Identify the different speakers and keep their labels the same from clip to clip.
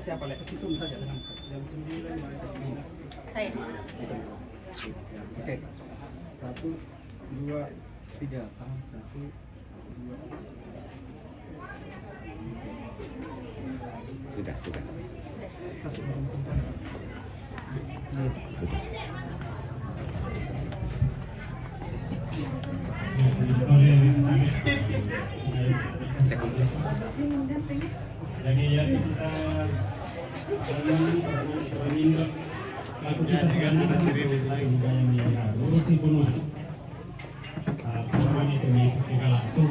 Speaker 1: siapa lihat ke situ saja dengan jam 9 mereka sembilan.
Speaker 2: Saya.
Speaker 3: Oke. 1, 2, 3. Tangan 1, 2.
Speaker 4: Sudah.
Speaker 3: Kasih barang tumpuan.
Speaker 1: Jadi ya kita menindak laku kita sekarang sampai lagi budaya Myanmar. Si bunuh. Orang itu bisa tinggal itu.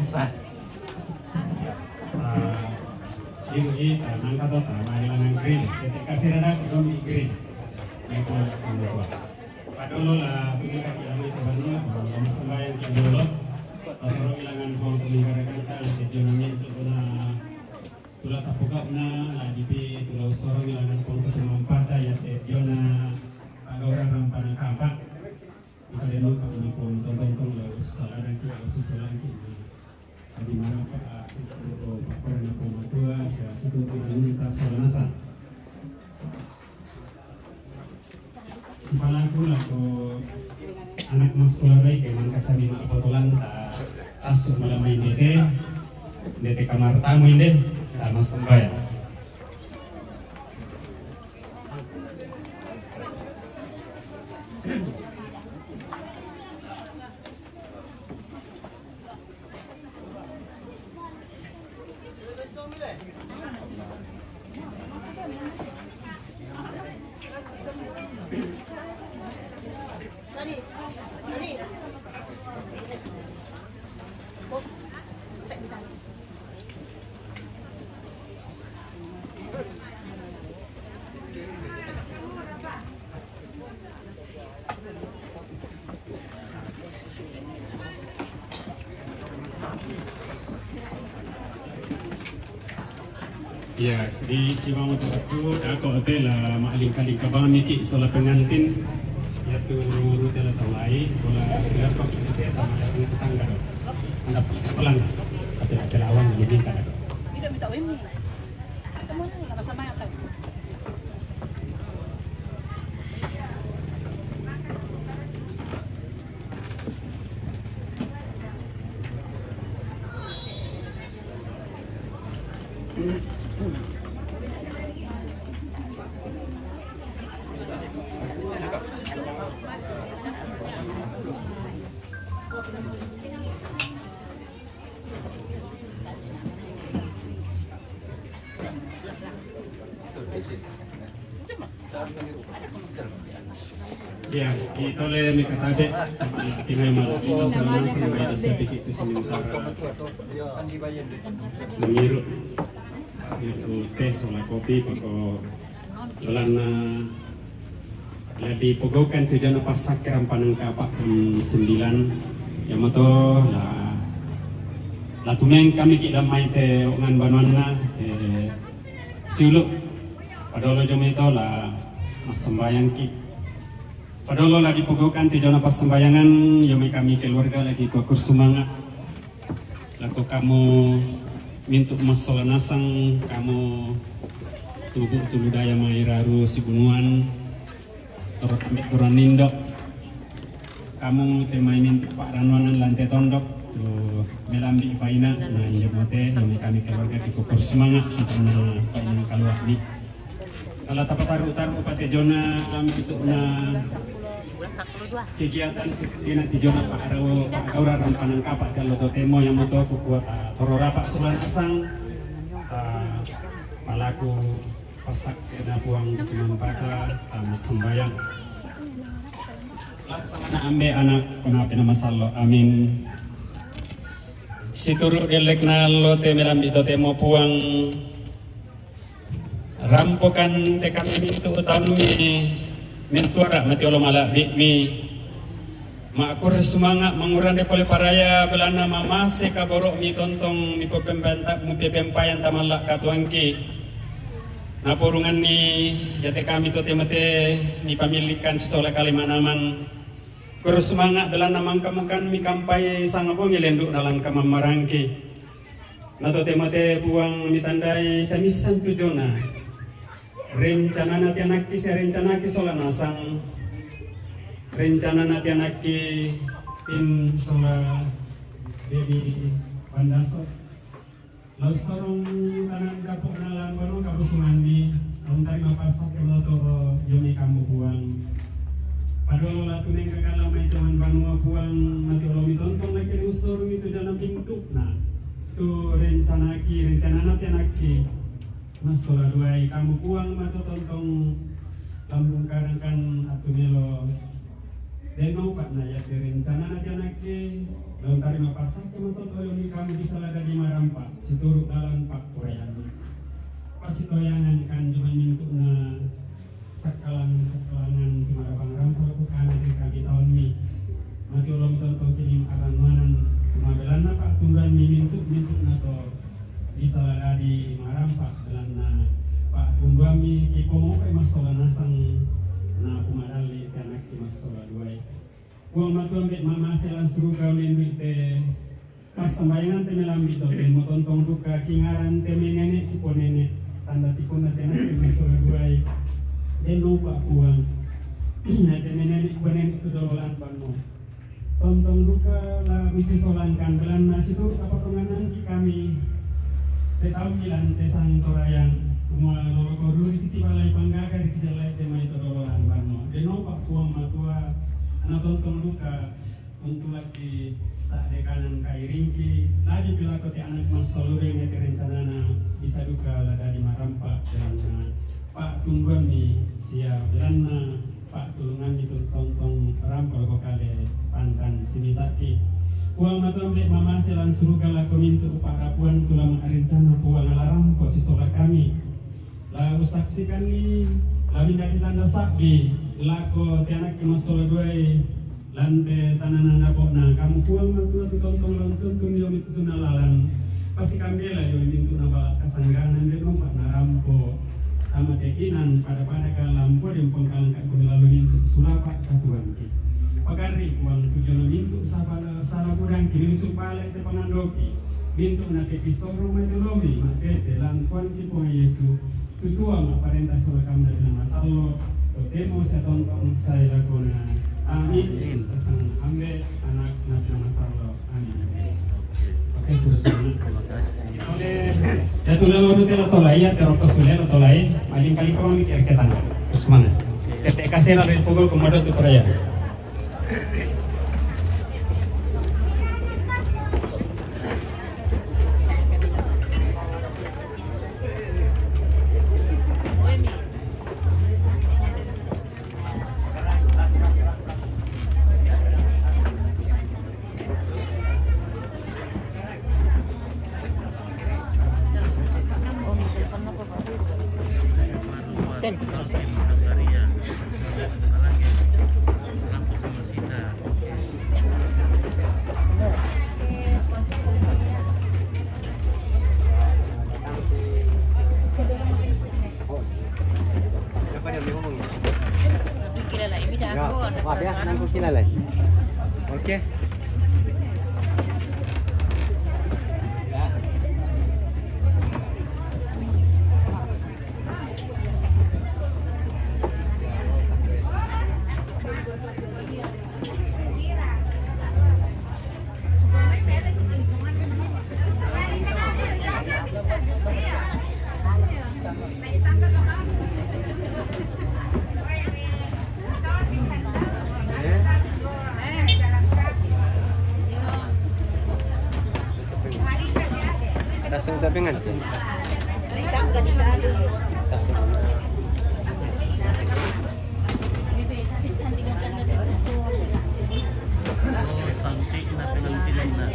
Speaker 1: Ini nangka atau mahilangan green. Ketika sirada kita green. Itu buat. Padahal lah kita kami teman-teman kalau sembahyang kita dulu. Pasal bilangan kau meninggalkan kita sejauhnya itu guna tulah tapuka na lagi pi tulah usoro bilangan kau ketemu pada ya sejauhnya ada orang rampan kampak kita dulu kami pun tonton lah salah dan kita susulan kita di mana pak untuk paparan aku matua saya situ tidak minta solanasa kepalaku lah anak masuk baik emang kasih mak kebetulan tasuk malam main dete kamar tamu ini tak masuk bayar. Ya, di Siwang itu aku hotel maaling kali kabang miki soal pengantin yaitu hotel tawai bola silat kok kita tamat tetangga anda sekolah tapi lawan jadi kan
Speaker 2: Tidak minta ini. Kamu sama sama yang tahu.
Speaker 1: Ya, kita oleh mikatabe tinggal malam kita selama sampai bisa pikir ke sementara mengiru itu teh sama kopi pokok bulan lebih pogokan tujuan pasak kerampanan kapak jam 9 yang moto lah tumeng kami kita main teh ngan banuanna siuluk padahal jam itu lah sembahyang ki padahal lagi pogokan tujuan pas sembayangan yang kami keluarga lagi kukur semangat lalu kamu mintuk masalah nasang kamu tubuh daya mairaru si bunuan terus ambil kurang nindok kamu temai mintuk pak ranuanan lantai tondok tuh melambi paina nah iya mote yang kami keluarga di kukur semangat karena paina kalau ini kalau tapat taruh pati jona untuk kegiatan seperti nanti jona pak Aura rampanan kapak kalau to temo yang moto kuat torora pak sebelah asang palaku pasak kena puang kemanfaatan sembayang laksana ambe anak kenapa masalah amin situru delek na lote melambi to temo puang rampokan tekam mintu utanu mentuara mati olo malak mi makur semangat menguran depole paraya belana mama se kaborok mi tontong mi pepembantak mu pepempayan tamalak katuangki na porungan ni yate kami to temate ni pamilikan sesola kalimanaman kur semangat belana mangkamukan mi kampai sangapong ngelenduk dalam kamamarangki na to temate puang mitandai samisan tujona rencana nanti anak ki rencana ki sola nasang rencana nanti anak ki tim sola dedi pandaso lalu sorong tangan kapok nalan baru kabu sumandi lalu terima pasak kalau toro yomi kamu buang padahal lah tuneng kagala may teman banua buang mati olomi tonton lagi usor itu dalam pintu nah tu rencana nanti anak ki mas sola duai kamu buang mata tontong lambung karangkan atu melo deno pak na ya rencana nanti anak ki lalu tarima pasak ke mata toyomi kamu bisa lada di marampa situruk dalam pak kurayani pas toyangan kan cuma mintuk na sekalangan di marabang rampa aku kami di kami tahun ni mati ulang tonton kini aranwanan kumabelan na pak tunggal mintuk na to bisa lada di marampa dalam na pak tunggami iko mo kay masola nasang na kumadali kanak ki masola duay uang matu ambit mama selan suruh kau nenduit te pas sambayangan te melambi to te mo tontong duka kingaran te nenek kipo nenek tanda tikun na te anak ki masola duay den lupa uang na te nenek kipo nenek tu dololan banmo tontong duka la misi solankan belan nasi tu apa penganan ki kami tahu bilang tesang torayang kuma lolo koru kisi balai panggaga kisi lai tema itu dololan banno deno pak puang matua anak tontong luka untuk lagi saat dekanan kai rinci lagi bila kote anak mas solureng nete rencanana bisa duka lada di marampa dan pak tungguan ni siap dan pak tulungan itu tontong rampol kokale pantan sini sakti uang matu ambek mama selan suruh kala komintu para puan tulang rencana puang alarm po si solat kami lalu saksikan ni lalu dari tanda sakti lako tianak kena solat duai lante tananan dapok na kamu puang matu tu tontong lontong yom itu nalalan pasti kami lah yom itu nabal kasangganan dia nompak narampo amat yakinan pada kalampo dan pengkalan kakun lalu itu sulapak katuan kita pagari uang tujuan mintu salah kurang kini supaya te pangandoki mintu nake pisoro metulomi makete langkuan tipo Yesu tutua ma parenta sola kam dari nama sallo temo sa tontong saya lakona amin pesan ambe anak nabi nama sallo amin oke kurusana oke ya tulah urut la tolai ya teroko suler tolai paling kali kau mikir ketan usmana ketika kasih la pogo komodo tu peraya
Speaker 3: Maaf ya, nangkuk kilala. Oke. Tasong tapingan sih. Tasong.
Speaker 4: Santik na penaltilan na.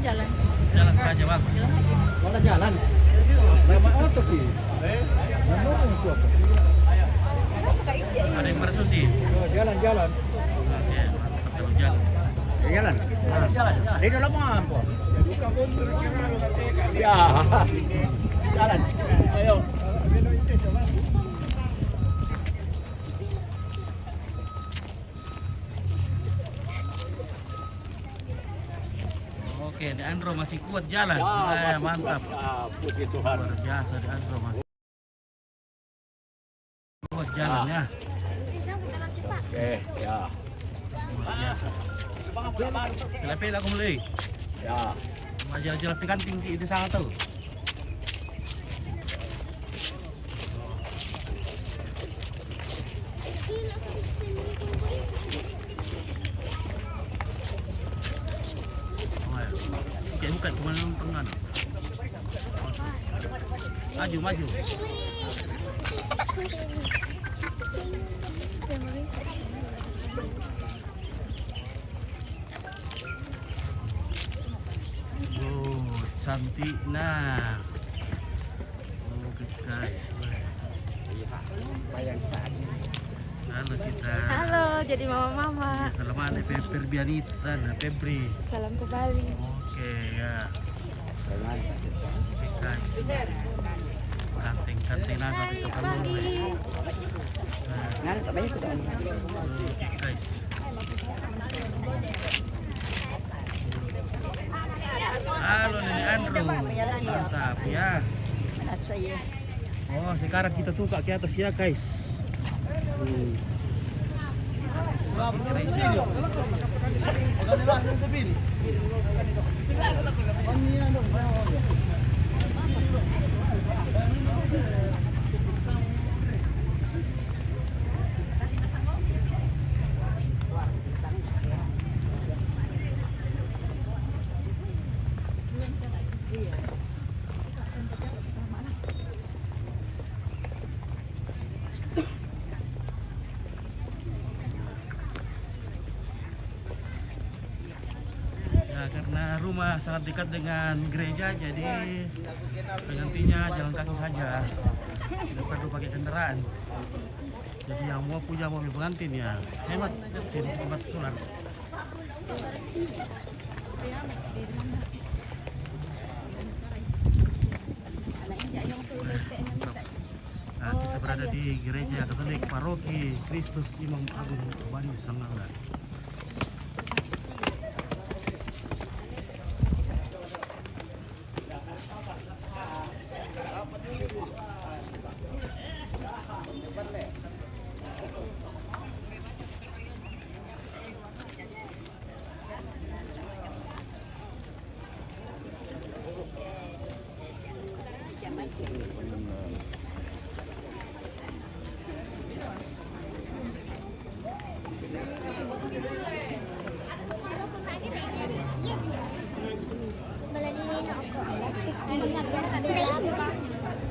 Speaker 2: jalan.
Speaker 4: Jalan saja bagus.
Speaker 3: Mana jalan?
Speaker 4: Ada yang bersusi.
Speaker 3: Jalan-jalan.
Speaker 4: Oke, mantap kalau jalan.
Speaker 3: Jalan. Di dalam apa? Ya. Jalan. Ayo.
Speaker 4: Oke, di Andro masih kuat jalan. Mantap.
Speaker 3: Puji Tuhan.
Speaker 4: Luar biasa di Andro masih kuat jalannya.
Speaker 3: Oke, ya.
Speaker 4: Luar biasa. Pila-pila aku mulai.
Speaker 3: Ya.
Speaker 4: Majalah-jalah pikanting di sana tuh. Kayak bukan cuma tengah. Maju, maju. Oh, cantik nah. Oke guys. Halo Sita.
Speaker 2: Halo, jadi mama-mama.
Speaker 4: Selamat Pepper Bianita dan Febri.
Speaker 2: Salam ke Bali.
Speaker 4: Oke ya. Oke guys. Kanting-kanting naga di Tokalung. Oke guys. Halo Nenek Andro. Mantap ya. Oh, sekarang kita tuka ke atas ya guys. Ya, karena rumah sangat dekat dengan gereja, jadi pengantinnya jalan kaki saja, tidak perlu pakai kendaraan. Jadi yang mau punya mobil pengantin ya hemat sini hemat solar. Nah, kita berada di gereja Katolik Paroki Kristus Imam Agung Bani Sangala.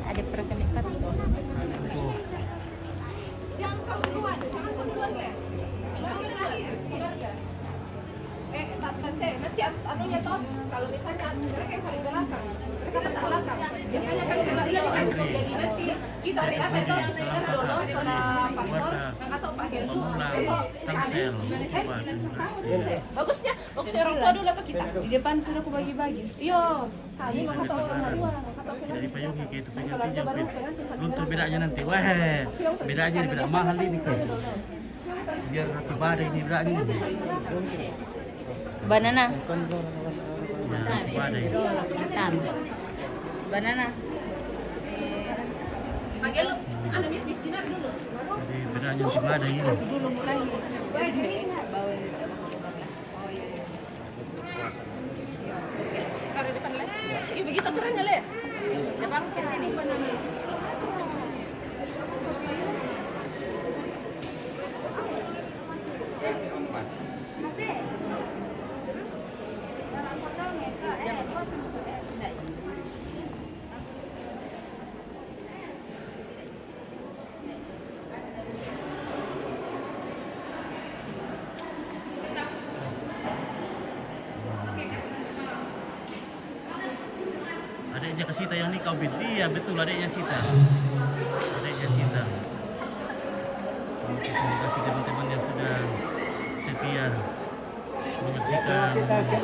Speaker 2: Ada perkenalan satu.
Speaker 4: Oh.
Speaker 5: Nanti anunya toh kalau misalnya mereka yang paling belakang mereka tetap belakang biasanya kan kalau iya jadi nanti kita lihat itu misalnya dulu soal pastor atau Pak Heru
Speaker 4: Tangsel.
Speaker 5: bagusnya orang tua dulu atau kita
Speaker 2: Di depan sudah aku bagi-bagi.
Speaker 5: iya kami mau kata orang tua
Speaker 4: Dari payungi kayak itu pengantin luntur bedanya nanti. Wah, bedanya beda mahal ini guys. Biar roti badai ini bedanya ini.
Speaker 2: Banana.
Speaker 4: Ya, roti badai.
Speaker 2: Banana.
Speaker 5: panggil lu anaknya Kristina dulu baru
Speaker 4: Jadi bedanya roti badai ini.
Speaker 5: dulu mulai taruh di depan lah yuk begitu turunnya le
Speaker 2: Coba aku ke sini.
Speaker 4: adiknya ke Sita yang nikah Ubin. Iya betul, adiknya Sita. Adiknya Sita. Terima kasih teman-teman yang sudah setia menyaksikan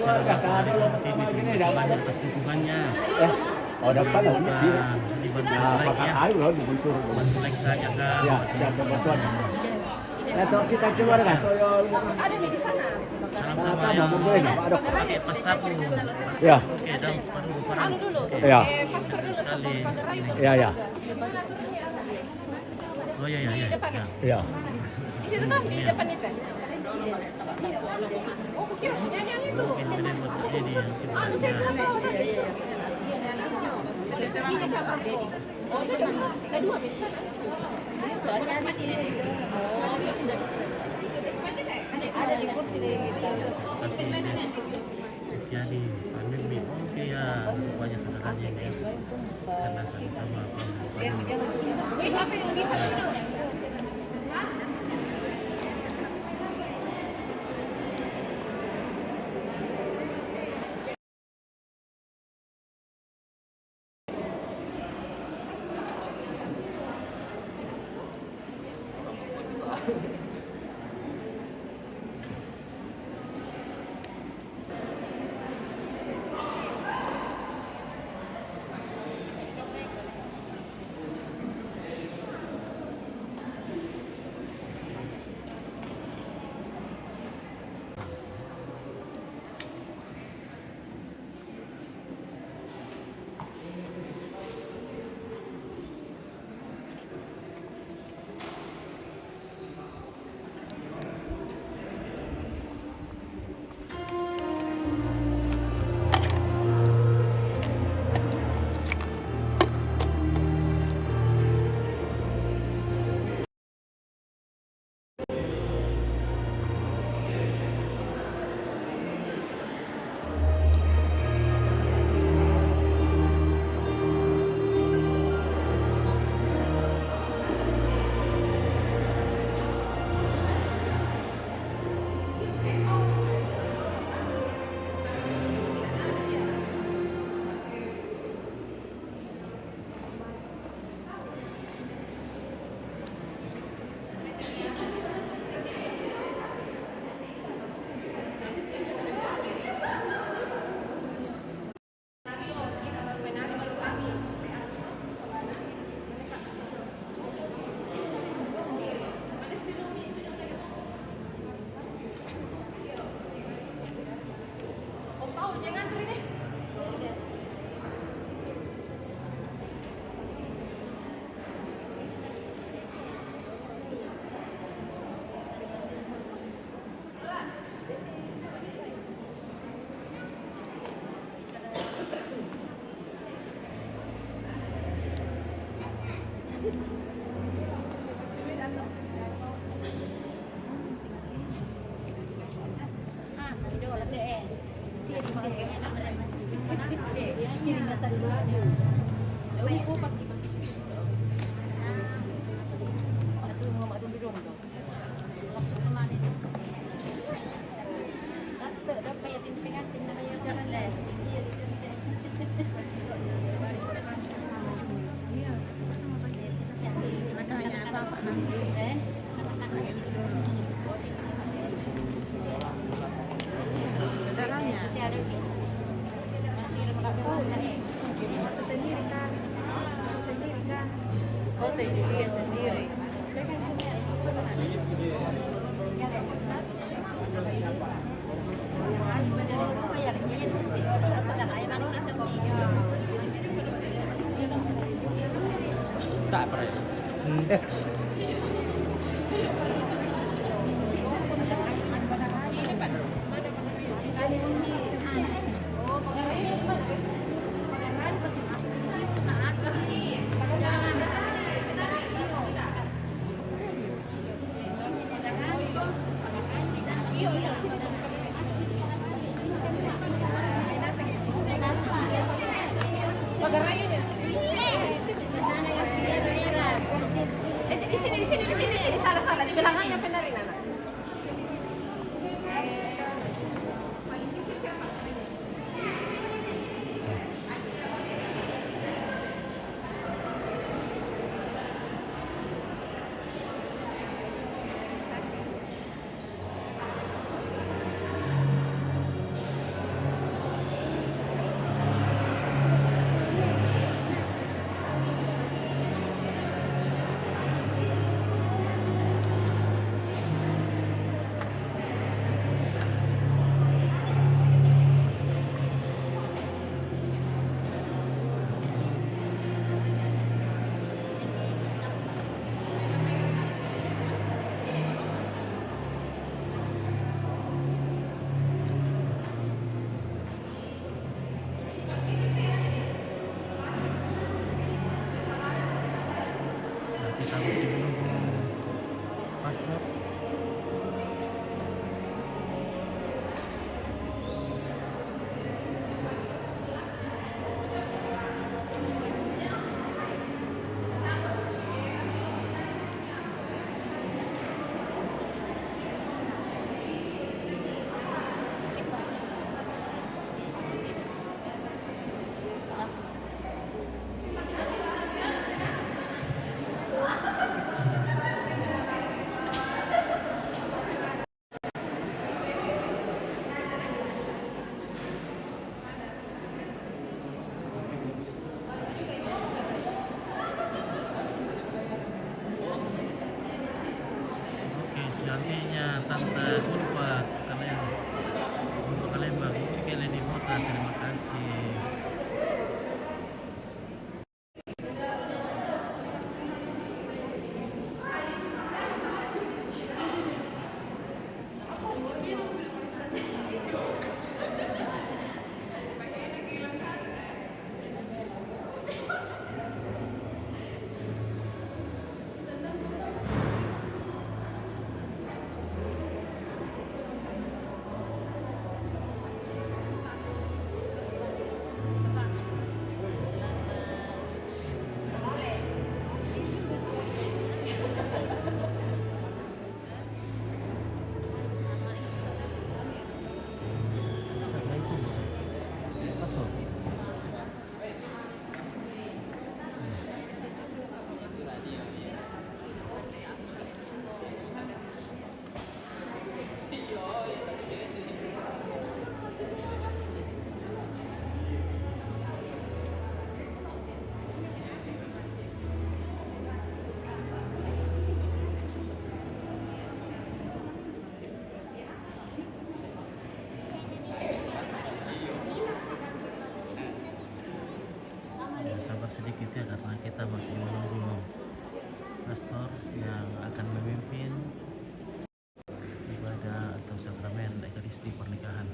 Speaker 4: saudara di Selamat TV. Terima kasih banyak atas dukungannya.
Speaker 3: Oh, dapat lah.
Speaker 4: Dibantu
Speaker 3: Nah,
Speaker 4: like
Speaker 3: pakai
Speaker 4: ya.
Speaker 3: air loh dibantu.
Speaker 4: Bantu like saja kan.
Speaker 3: Ya, siapa bantuan. Ya, toh kita keluar kan?
Speaker 5: Ada di sana.
Speaker 4: Salam sama yang pakai pas sapu.
Speaker 3: Ya,
Speaker 4: Oke, dah baru parang.
Speaker 5: Anu dulu.
Speaker 3: ya,
Speaker 5: Pastor dulu sebelum pada rayu.
Speaker 3: ya, ya,
Speaker 5: Gimana turunnya ada?
Speaker 4: Oh ya ya ya.
Speaker 5: Depan.
Speaker 4: Ya.
Speaker 3: ya.
Speaker 5: Di situ tuh di depan itu. Oh, kira nyanyi yang itu.
Speaker 4: Oke, ini buat ini yang kita
Speaker 5: Anu saya
Speaker 4: ya.
Speaker 5: bilang tahu tadi. Ini siapa? Oh, itu ada dua di sana. Soalnya di sini. Oh, dia sudah di sini. Ada di kursi deh gitu.
Speaker 4: Kasih jadi pandemi. Oke ya, rupanya saudaranya ini karena sama-sama pandemi.
Speaker 5: Siapa yang bisa itu?
Speaker 2: Dia sendiri.
Speaker 4: Tak pernah.
Speaker 5: Di sini, salah, di belakangnya benerin anak.
Speaker 4: tentunya Tante Ulfa untuk Palembang, Kelly di Kota, terima kasih. Sabar sedikit ya, karena kita masih menunggu pastor yang akan memimpin ibadah atau sakramen Ekaristi pernikahan.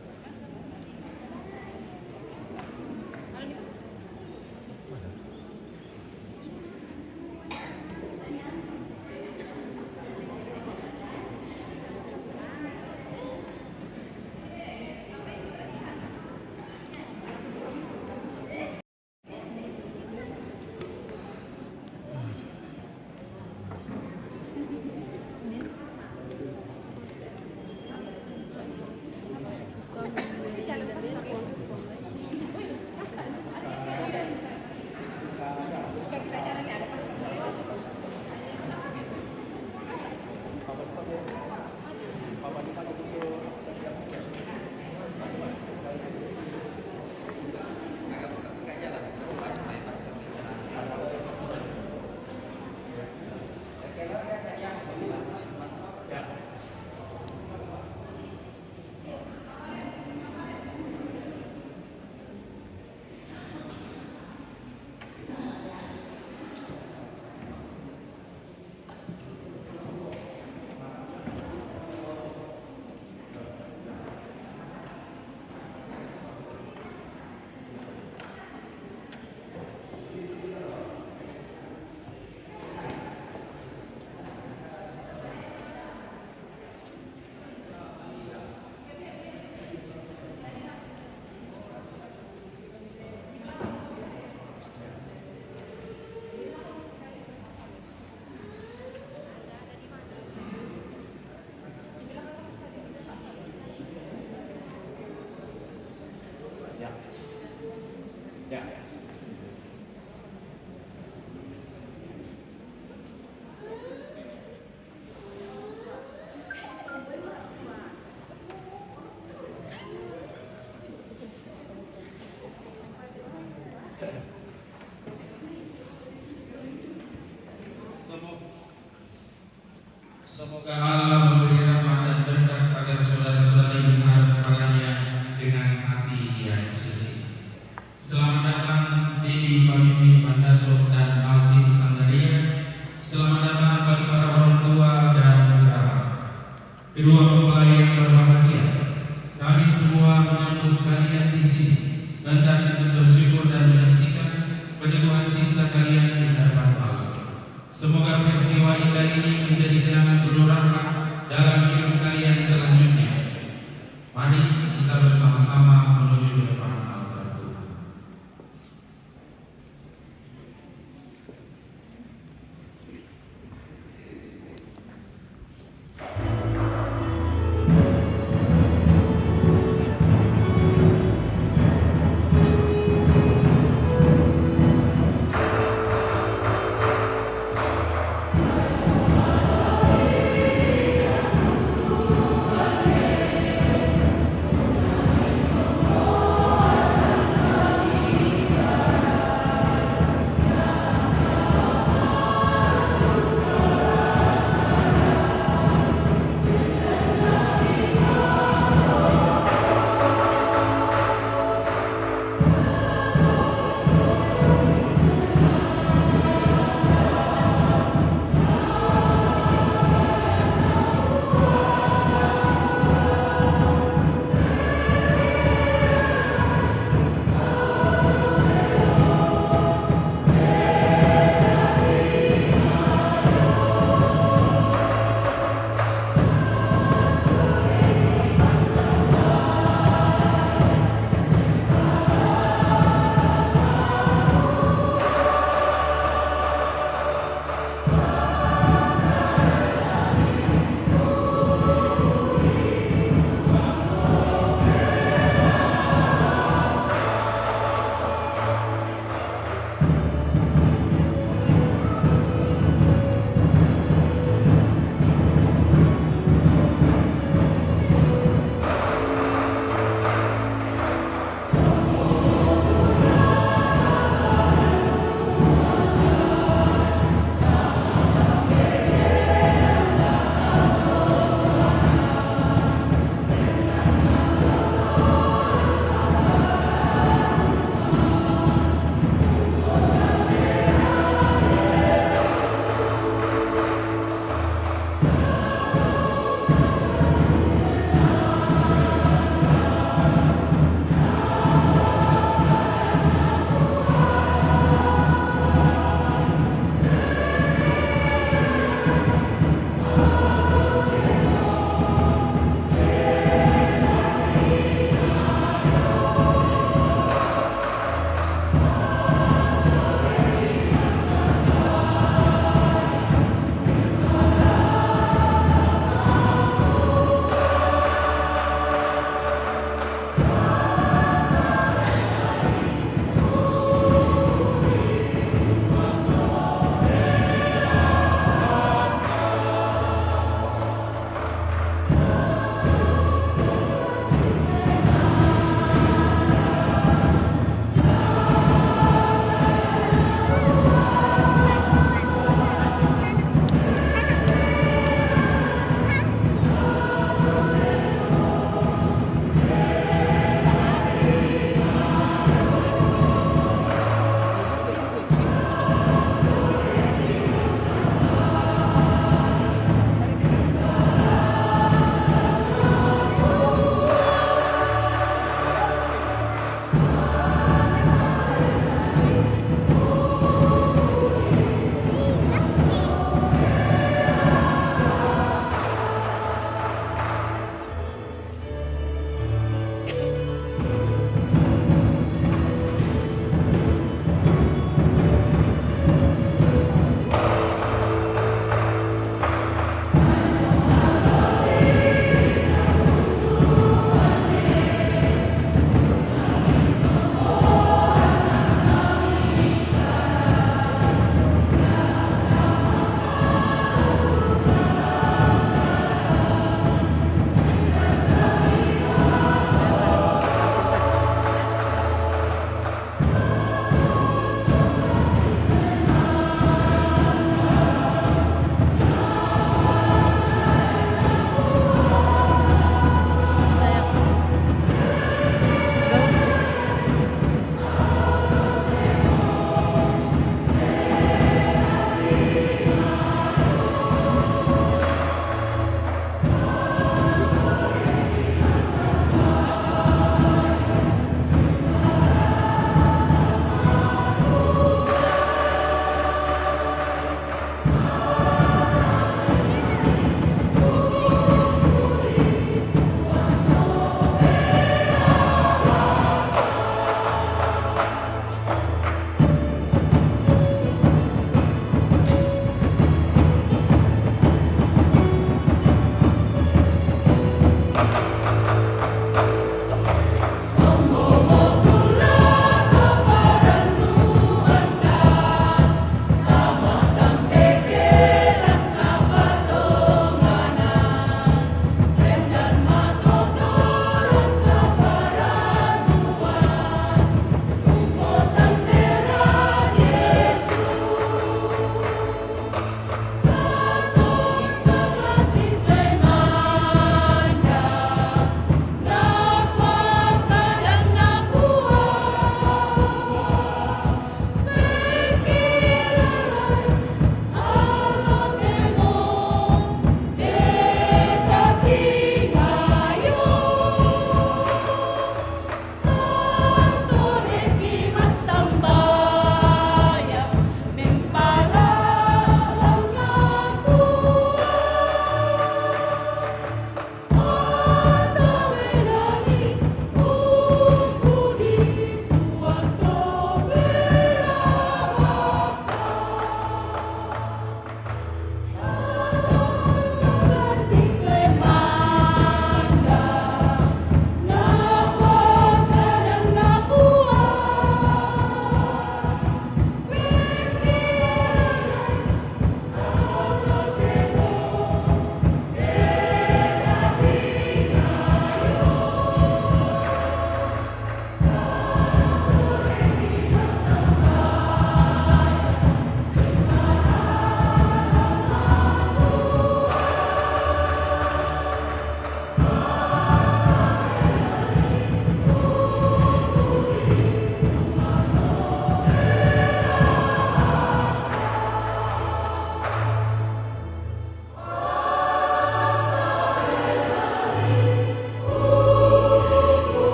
Speaker 6: Semoga Allah memberi rahmat dan berkat agar saudara-saudari menghadap kepadanya dengan hati yang suci. Selamat datang Dedi Pamimi Mandaso dan Alvin Sanggaria. Selamat datang bagi para orang tua dan kerabat. Kedua mempelai yang berbahagia, kami semua menyambut kalian di sini, hendak ikut bersyukur dan menyaksikan peneguhan cinta kalian di hadapan Allah. Semoga peristiwa indah ini menjadi kenangan penuh rahmat dalam hidup kalian selanjutnya. Mari kita bersama-sama menuju ke depan altar Tuhan.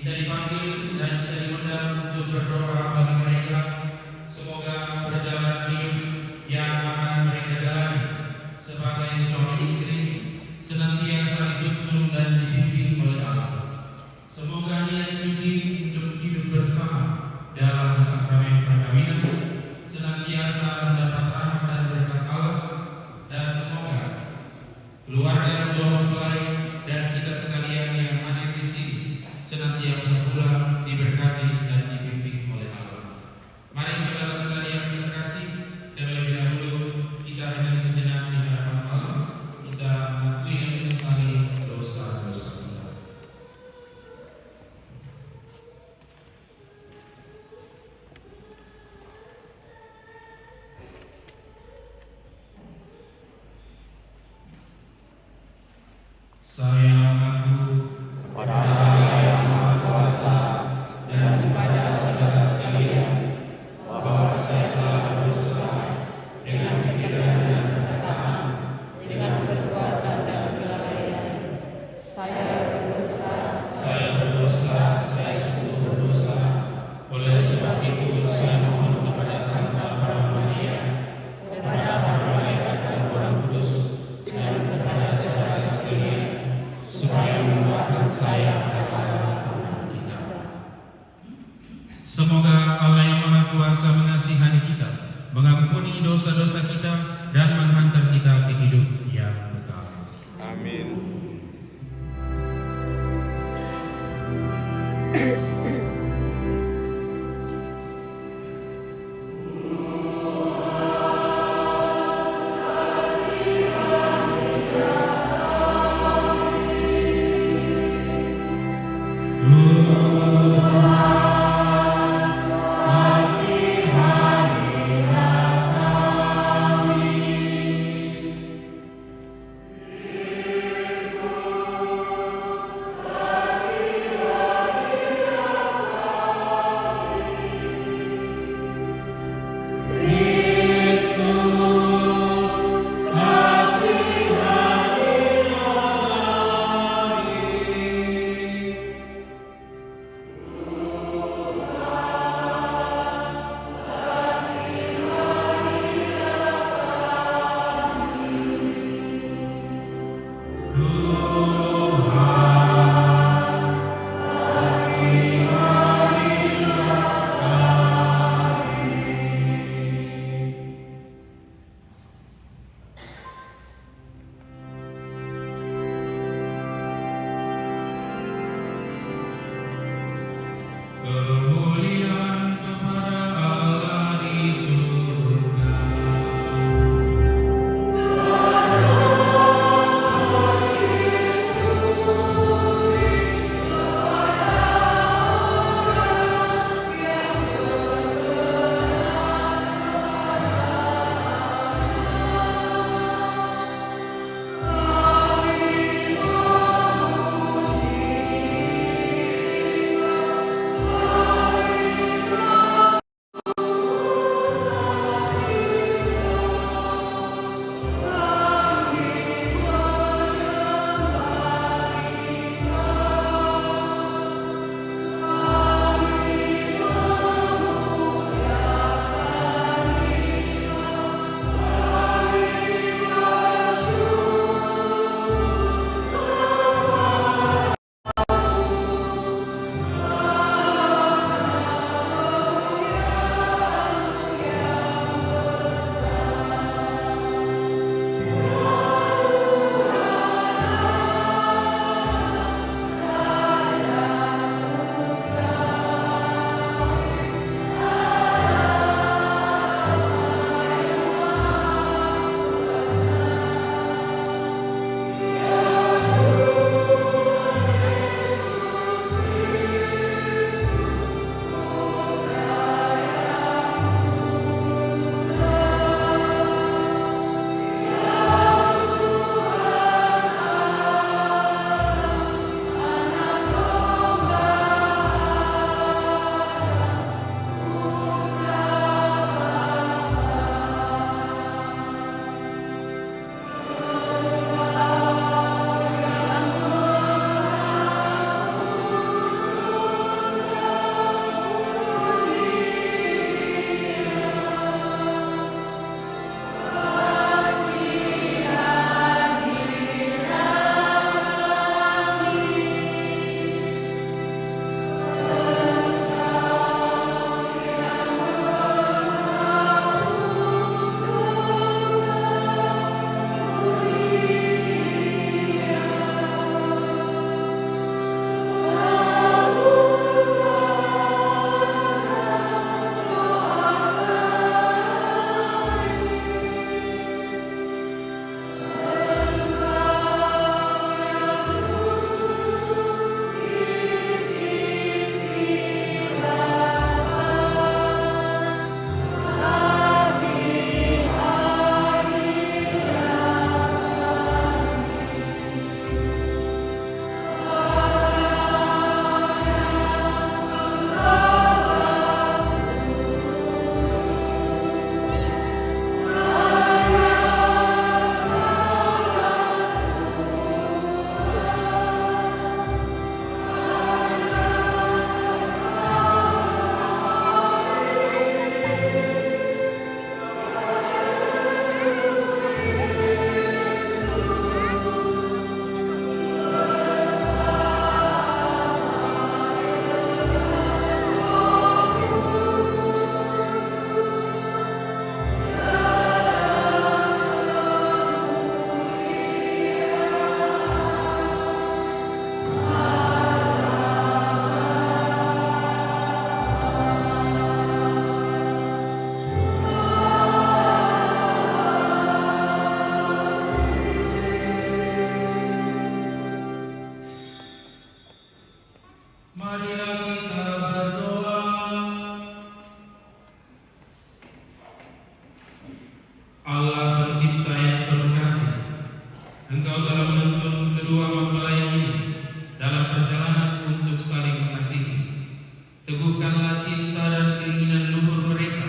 Speaker 6: Kita dipanggil dan kita diundang untuk berdoa bagi mereka. Semoga perjalanan hidup yang akan mereka jalani sebagai suami istri senantiasa dituntun dan dibimbing oleh Allah. Semoga niat suci untuk hidup bersama dalam sakramen perkawinan senantiasa mendapat rahmat dan berkat Allah, dan semoga keluarga kedua mempelai dan kita sekalian yang hadir di sini senantiasa pula diberkati dan dibimbing oleh Allah. Mari saudara-saudari yang terkasih, terlebih dahulu kita hendak sejenak di hadapan Allah, kita mengakui dan menyesali dosa-dosa kita. Saya mengaku pada Allah yang Maha Kuasa dan kepada saudara sekalian bahwa saya telah berdosa dengan pikiran dan perkataan, dengan perbuatan dan kelalaian. Saya berdosa, saya sungguh berdosa. Oleh sebab itu saya mohon kepada Santa Maria Maria, kepada para malaikat dan Roh Kudus, dan kepada saudara sekalian, supaya mendoakan saya pada Tuhan kita. Semoga Allah yang Maha Kuasa mengasihani kita, mengampuni dosa-dosa kita, dan menghantar kita ke hidup yang kekal.
Speaker 7: Amin.
Speaker 6: Kemuliaan kepada Allah di surga.
Speaker 7: Amin.
Speaker 6: Marilah kita berdoa. Allah pencipta yang penuh kasih, Engkau telah menuntun kedua mempelai ini dalam perjalanan untuk saling mengasihi. Teguhkanlah cinta dan keinginan luhur mereka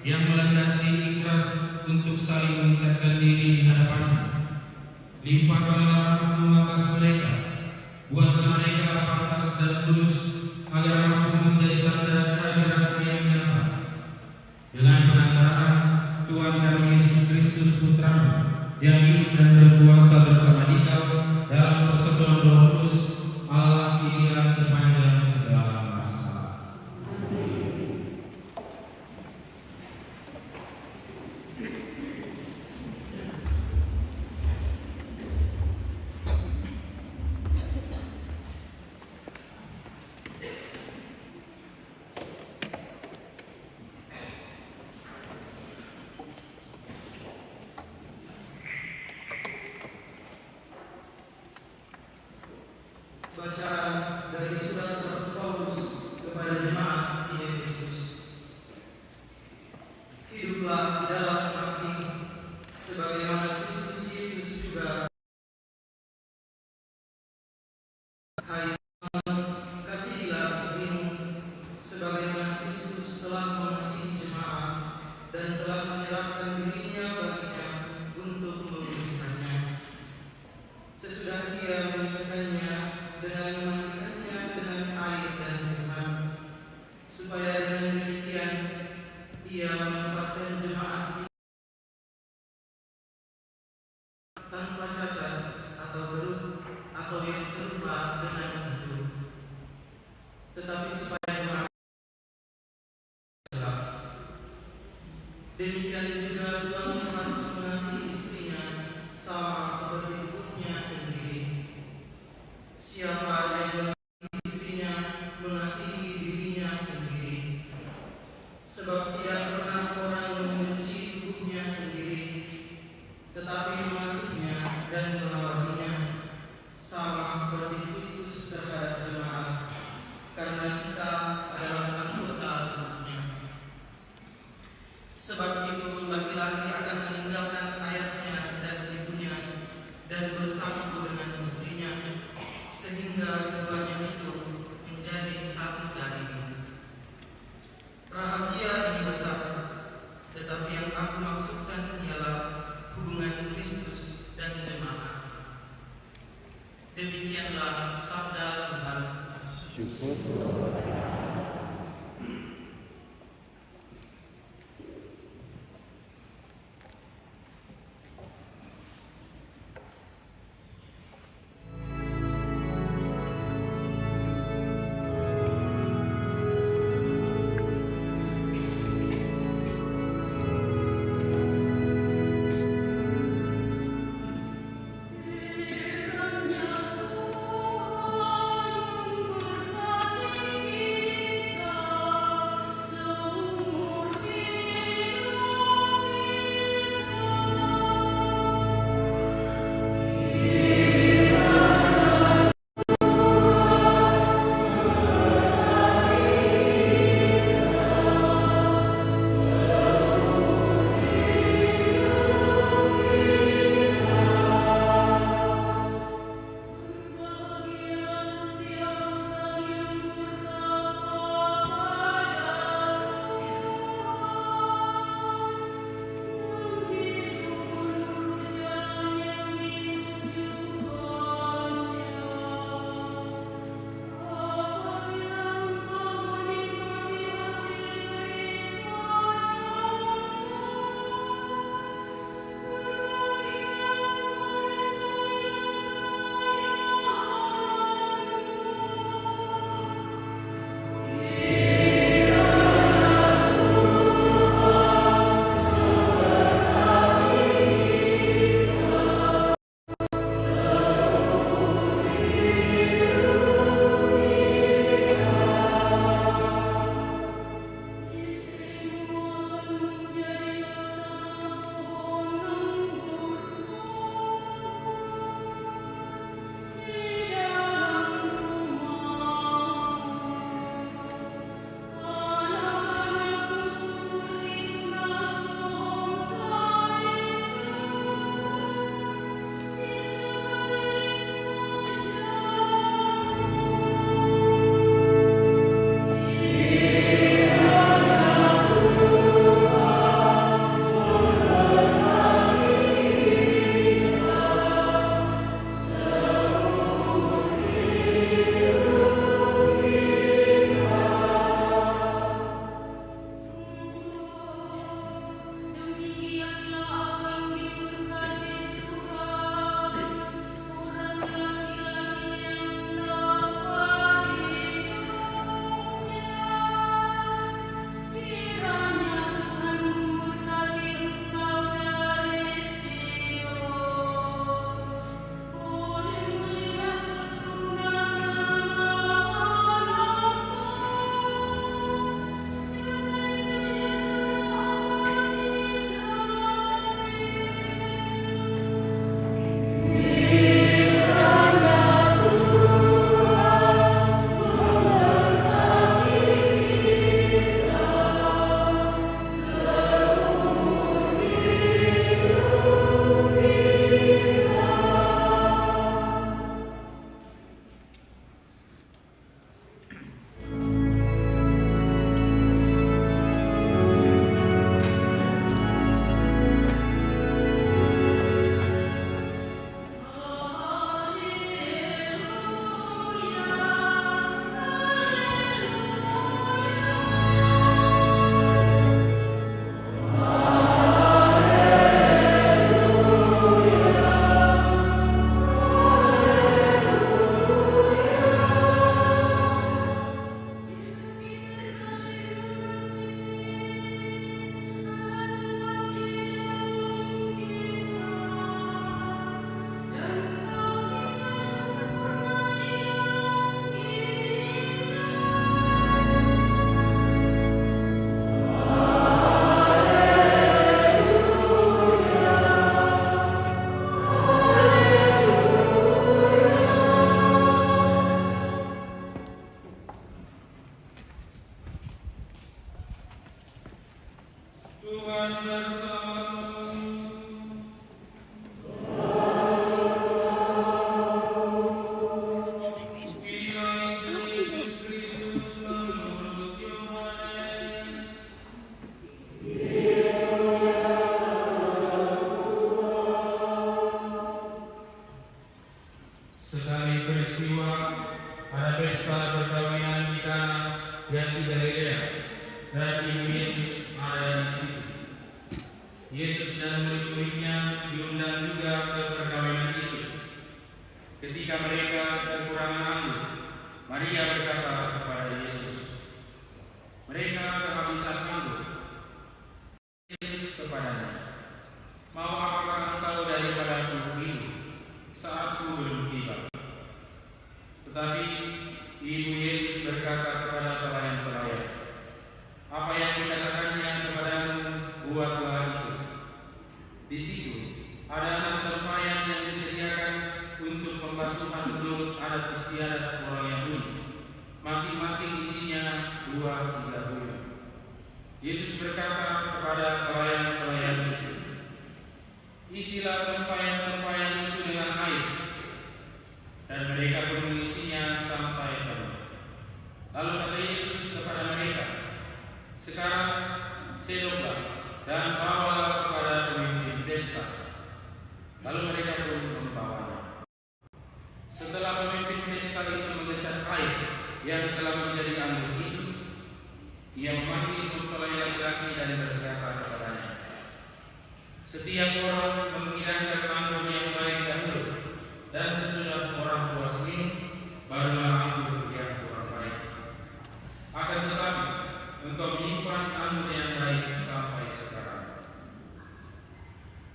Speaker 6: yang melandasi ikrar untuk saling mengikatkan diri di hadapan-Mu. Limpahkanlah rahmat-Mu atas mereka, buatlah mereka pantas dan tulus agar mampu menjadi tanda kehadiran-Mu yang nyata. Dengan perantaraan Tuhan kami Yesus Kristus Putra-Mu yang hidup dan berkuasa bersama Dikau dalam persekutuan Roh Kudus, Allah kini dan sepanjang segala masa.
Speaker 7: Bacaan dari surat Rasul Paulus kepada jemaat di Efesus. Hiduplah di dalam kasih, sebagaimana Kristus Yesus juga. Hai suami, kasihilah istrimu, sebagaimana Kristus telah mengasihi jemaat dan telah menyerahkan dirinya baginya untuk meluruskannya. Sesudah Dia menyucikannya dengan memandikannya dengan air dan firman, supaya dengan demikian Ia menempatkan jemaat tanpa cacat atau berut atau yang serupa dengan itu. Tetapi supaya jemaat demikian juga suami harus mengasihi istrinya sama seperti tubuhnya sendiri. Siapa yang mengasihi istrinya mengasihi dirinya sendiri. Sebab tidak pernah orang membenci tubuhnya sendiri, tetapi mengasihinya dan merawatinya, sama seperti Kristus terhadap jemaat, karena kita adalah anggota tubuhnya. Sebab itu laki-laki akan meninggalkan ayahnya dan ibunya dan bersatu dengan istrinya, sehingga keduanya itu menjadi satu daging. Rahasia ini besar, tetapi yang aku maksudkan ialah hubungan Kristus dan jemaat. Demikianlah sabda Tuhan.
Speaker 5: Kiranya Tuhan memberkati
Speaker 6: Sekali peristiwa ada pesta perkawinan di Kana yang di Galilea, dan ibu Yesus ada di situ. Yesus dan murid-muridnya diundang juga ke perkawinan itu. Ketika mereka kekurangan anggur, Maria berkata kepada Yesus, "Mereka kehabisan anggur." Yesus kepadanya, "Mau apakah engkau daripadaku minum saatku belum tiba?" Tetapi ibu Yesus berkata kepada pelayan-pelayan, "Apa yang dikatakannya kepadamu, buatlah itu." Di situ ada 6 tempayan yang disediakan untuk pembasuhan menurut adat istiadat orang Yahudi. Masing-masing isinya 2-3 buyung. Yesus berkata kepada pelayan-pelayan itu, "Isilah tempayan-tempayan itu dengan air." Dan mereka pun mengisinya sampai penuh. Lalu kata Yesus kepada mereka, "Sekarang cedoklah dan bawalah kepada pemimpin pesta." Lalu mereka pun membawanya. Setelah pemimpin pesta itu mengecat air yang telah menjadi anggur itu, ia memanggil mempelai laki-laki dan berkata kepadanya, "Setiap orang menghidangkan anggur yang baik dahulu, dan sesudah orang puas minum, barulah anggur yang kurang baik. Akan tetapi engkau menyimpan anggur yang baik sampai sekarang."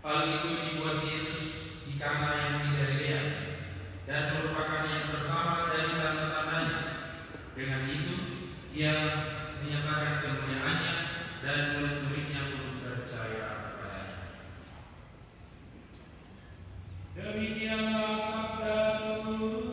Speaker 6: Hal itu dibuat Yesus di Kana yang di Galilea, dan merupakan yang pertama dari tanda-tandanya. Dengan itu ia menyatakan kemuliaannya, dan murid-muridnya pun percaya kepadanya. Demikianlah sabda Tuhan.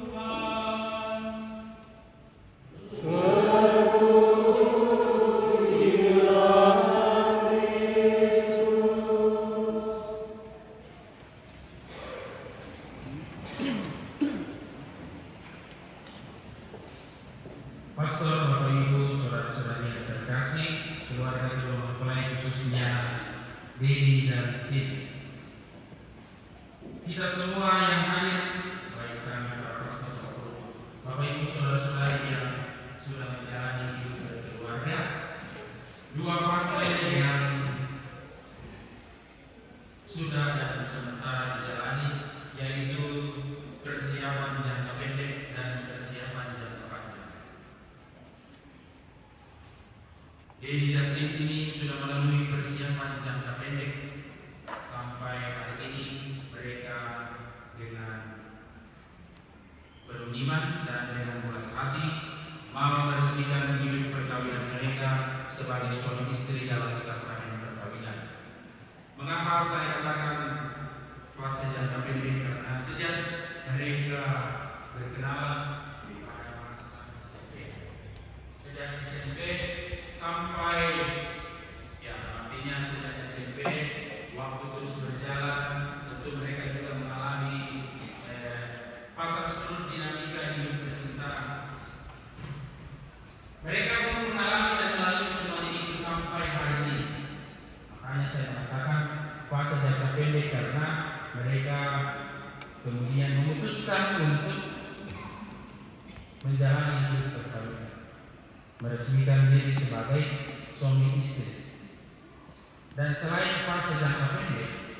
Speaker 6: Pastor, Bapak Ibu, saudara-saudari yang terkasih, keluarga kedua mempelai khususnya Dedi dan Tim. Kita semua yang hadir, baik kami para pastor maupun Bapak Ibu saudara-saudari yang sudah menjalani hidup berkeluarga, 2 fase yang sudah dan sementara dijalani, yaitu persiapan jangka pendek dan persiapan jangka panjang. Dedi dan tim ini sudah melalui persiapan jangka pendek. Sampai hari ini mereka dengan penuh iman dan dengan bulat hati mau meresmikan hidup perkawinan mereka sebagai suami istri dalam sakramen perkawinan. Mengapa saya katakan fase jangka pendek? Karena sejak mereka berkenalan pada masa SMP, sejak SMP sampai artinya sejak SMP, waktu terus berjalan, tentu mereka juga mengalami fase seluruh dinamika hidup percintaan. Mereka pun mengalami dan melalui semua itu sampai hari ini. Makanya saya mengatakan fase jangka pendek, karena mereka kemudian memutuskan untuk menjalani hidup perkawinan, meresmikan diri sebagai suami istri. Dan selain fase jangka pendek,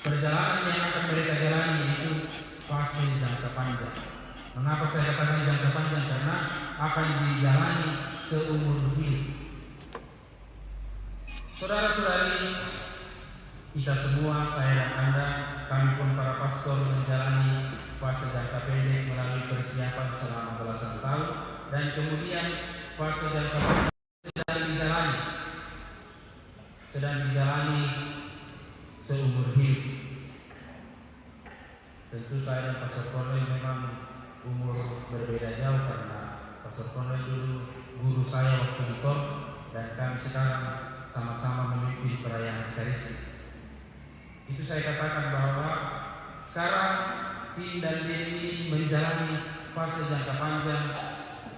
Speaker 6: perjalanan yang akan mereka jalani itu fase jangka panjang. Mengapa saya katakan jangka panjang? Karena akan dijalani seumur hidup. Saudara-saudari, kita semua, saya dan Anda, kami pun para pastor menjalani fase jangka pendek melalui persiapan selama belasan tahun, dan kemudian fase jangka panjang sedang dijalani seumur hidup. Tentu saya dan Pastor Cornel memang umur berbeda jauh, karena Pastor Cornel dulu guru saya waktu di KOR, dan kami sekarang sama-sama memimpin perayaan Ekaristi. Itu saya katakan bahwa sekarang Tin dan Dedi menjalani fase jangka panjang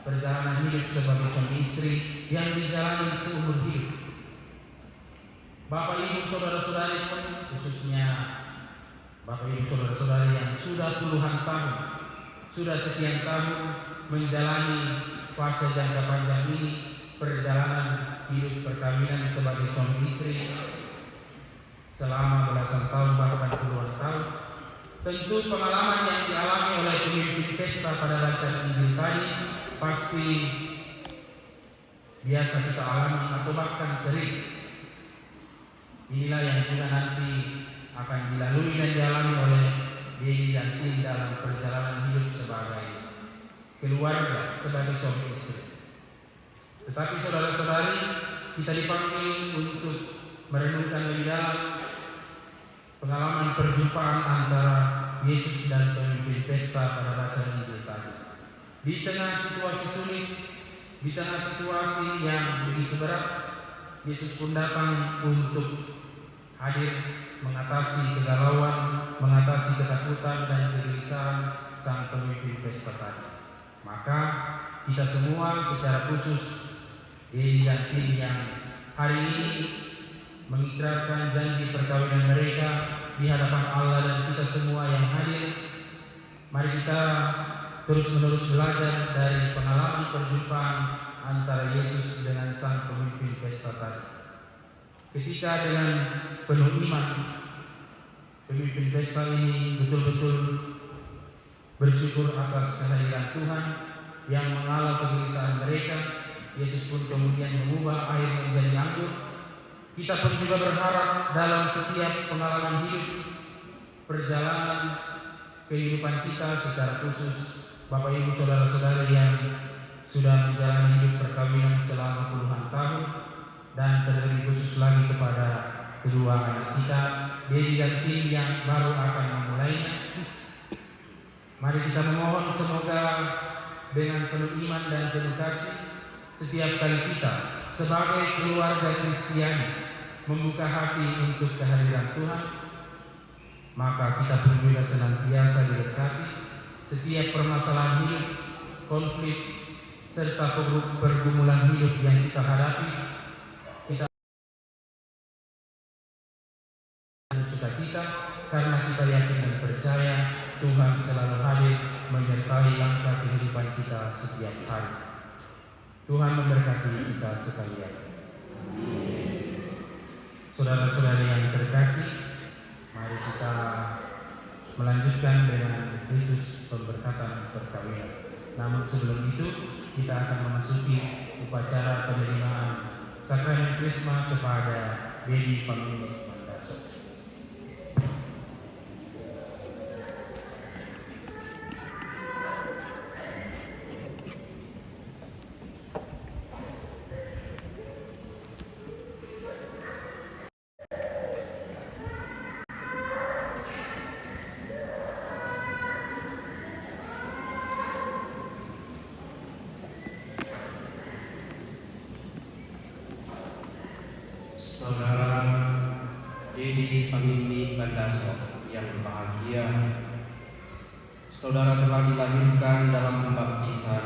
Speaker 6: perjalanan hidup sebagai suami istri yang dijalani seumur hidup. Bapak Ibu saudara-saudari pun, khususnya Bapak Ibu saudara-saudari yang sudah puluhan tahun, sudah sekian tahun menjalani fase jangka panjang ini, perjalanan hidup perkawinan sebagai suami istri selama belasan tahun bahkan puluhan tahun. Tentu pengalaman yang dialami oleh pemimpin pesta pada bacaan Injil tadi pasti biasa kita alami atau bahkan sering. Inilah yang juga nanti akan dilalui dan dialami oleh Dedi dan Tin dalam perjalanan hidup sebagai keluarga, sebagai suami istri. Tetapi saudara-saudari, kita dipanggil untuk merenungkan lebih dalam pengalaman perjumpaan antara Yesus dan pemimpin pesta pada bacaan Injil tadi. Di tengah situasi sulit, di tengah situasi yang begitu berat, Yesus pun datang untuk hadir mengatasi kegalauan, mengatasi ketakutan dan kegelisahan sang pemimpin pesta tadi. Maka kita semua secara khusus Dedi dan Tin yang hari ini mengikrarkan janji perkawinan mereka di hadapan Allah dan kita semua yang hadir, mari kita terus-menerus belajar dari pengalaman perjumpaan antara Yesus dengan sang pemimpin pesta tadi. Ketika dengan penuh iman pemimpin pesta ini betul-betul bersyukur atas kehadiran Tuhan yang mengalah kegelisahan mereka, Yesus pun kemudian mengubah air menjadi anggur. Kita pun juga berharap dalam setiap pengalaman hidup, perjalanan kehidupan kita secara khusus Bapak Ibu saudara-saudari yang sudah menjalani hidup perkawinan selama puluhan tahun, dan terlebih khusus lagi kepada kedua anak kita, Dedi dan Tin yang baru akan memulainya. Mari kita memohon semoga dengan penuh iman dan penuh kasih, setiap kali kita sebagai keluarga Kristiani membuka hati untuk kehadiran Tuhan, maka kita pun juga senantiasa diberkati setiap permasalahan hidup, konflik, serta pergumulan hidup yang kita hadapi. Kita sukacita karena kita yakin dan percaya Tuhan selalu hadir menyertai langkah kehidupan kita setiap hari. Tuhan memberkati kita sekalian. Saudara-saudari yang terkasih, mari kita melanjutkan dengan ritus pemberkatan perkawinan. Namun sebelum itu, kita akan memasuki upacara penerimaan sakramen Krisma kepada Dedi Pamini Mandaso.
Speaker 8: Saudara Dedi Pamini Mandaso yang berbahagia, saudara telah dilahirkan dalam pembaptisan.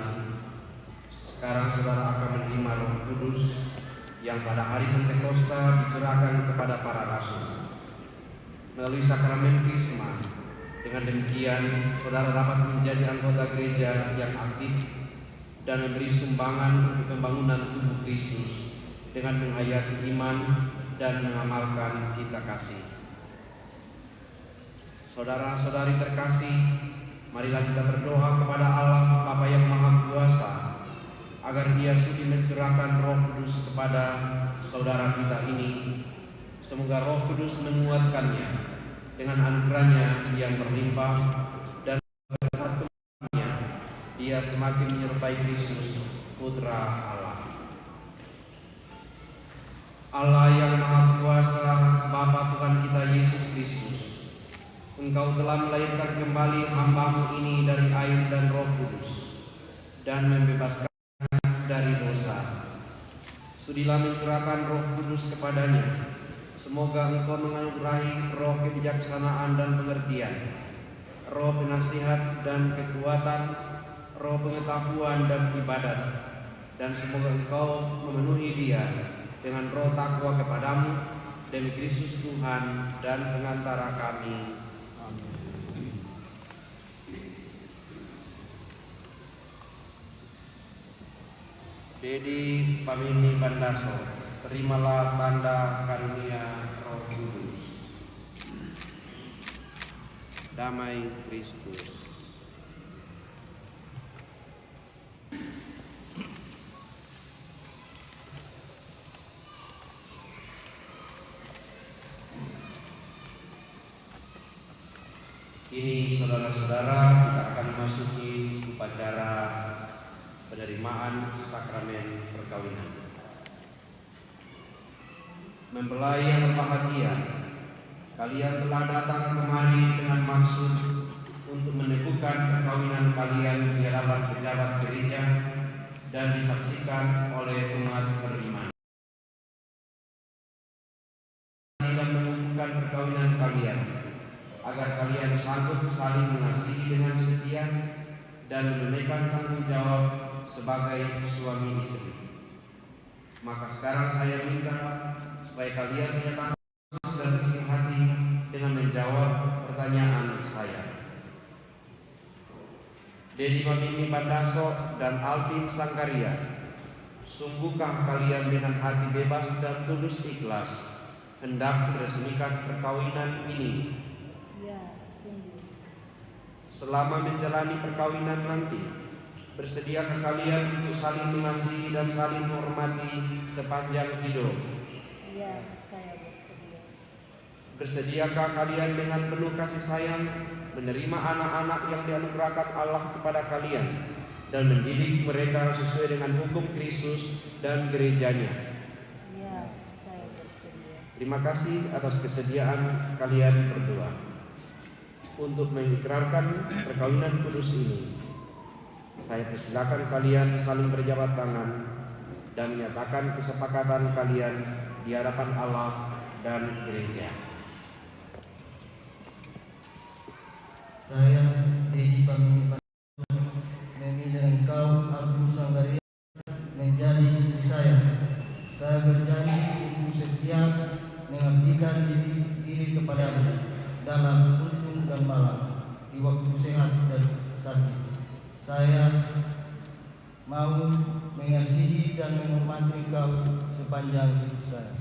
Speaker 8: Sekarang saudara akan menerima Roh Kudus yang pada hari Pentakosta dicurahkan kepada para rasul melalui sakramen Krisma. Dengan demikian, saudara dapat menjadi anggota gereja yang aktif dan memberi sumbangan untuk pembangunan tubuh Kristus dengan menghayati iman dan mengamalkan cinta kasih. Saudara-saudari terkasih, marilah kita berdoa kepada Allah Bapa yang Maha Kuasa agar Dia sudi mencurahkan Roh Kudus kepada saudara kita ini. Semoga Roh Kudus menguatkannya dengan anugerahnya yang berlimpah, dan berkat Tuhannya Dia semakin menyertai Kristus, Putra Allah. Allah yang Maha Kuasa, Bapa Tuhan kita Yesus Kristus, Engkau telah melahirkan kembali hamba-Mu ini dari air dan Roh Kudus dan membebaskan dari dosa. Sudilah mencurahkan Roh Kudus kepadanya. Semoga Engkau menganugerahi roh kebijaksanaan dan pengertian, roh penasihat dan kekuatan, roh pengetahuan dan ibadat, dan semoga Engkau memenuhi dia dengan roh takwa kepadamu demi Kristus Tuhan dan pengantara kami. Dedi Pamini Bandaso, terimalah tanda karunia Roh Kudus. Damai Kristus. Kini saudara-saudara, kita akan memasuki upacara penerimaan sakramen perkawinan. Mempelai yang berbahagia, kalian telah datang kemari dengan maksud untuk meneguhkan perkawinan kalian di hadapan pejabat gereja dan disaksikan oleh umat beriman. Dan mengukuhkan perkawinan kalian agar kalian sanggup saling mengasihi dengan setia dan menunaikan tanggung jawab sebagai suami istri. Maka sekarang saya minta supaya kalian menyatakan dan bersih hati dengan menjawab pertanyaan saya. Dedi Pamini Bandaso dan Altim Sangkaria, sungguhkah kalian dengan hati bebas dan tulus ikhlas hendak meresmikan perkawinan ini?
Speaker 2: Ya, sungguh.
Speaker 8: Selama menjalani perkawinan nanti, bersediakah kalian untuk saling mengasihi dan saling menghormati sepanjang hidup?
Speaker 2: Ya, saya bersedia.
Speaker 8: Bersediakah kalian dengan penuh kasih sayang menerima anak-anak yang dianugerahkan Allah kepada kalian dan mendidik mereka sesuai dengan hukum Kristus dan gerejanya?
Speaker 2: Ya, saya bersedia.
Speaker 8: Terima kasih atas kesediaan kalian berdua untuk mengikrarkan perkawinan kudus ini. Saya persilakan kalian saling berjabat tangan dan menyatakan kesepakatan kalian di hadapan Allah dan gereja.
Speaker 9: Saya, Dedi Pamini Bandaso, memilih engkau, Altim Sangkaria, menjadi istri saya. Saya berjanji untuk setia mengabdikan diri kepadamu dalam untung dan malam, di waktu sehat dan sakit. Saya mau mengasihi dan menghormati engkau sepanjang hidup saya.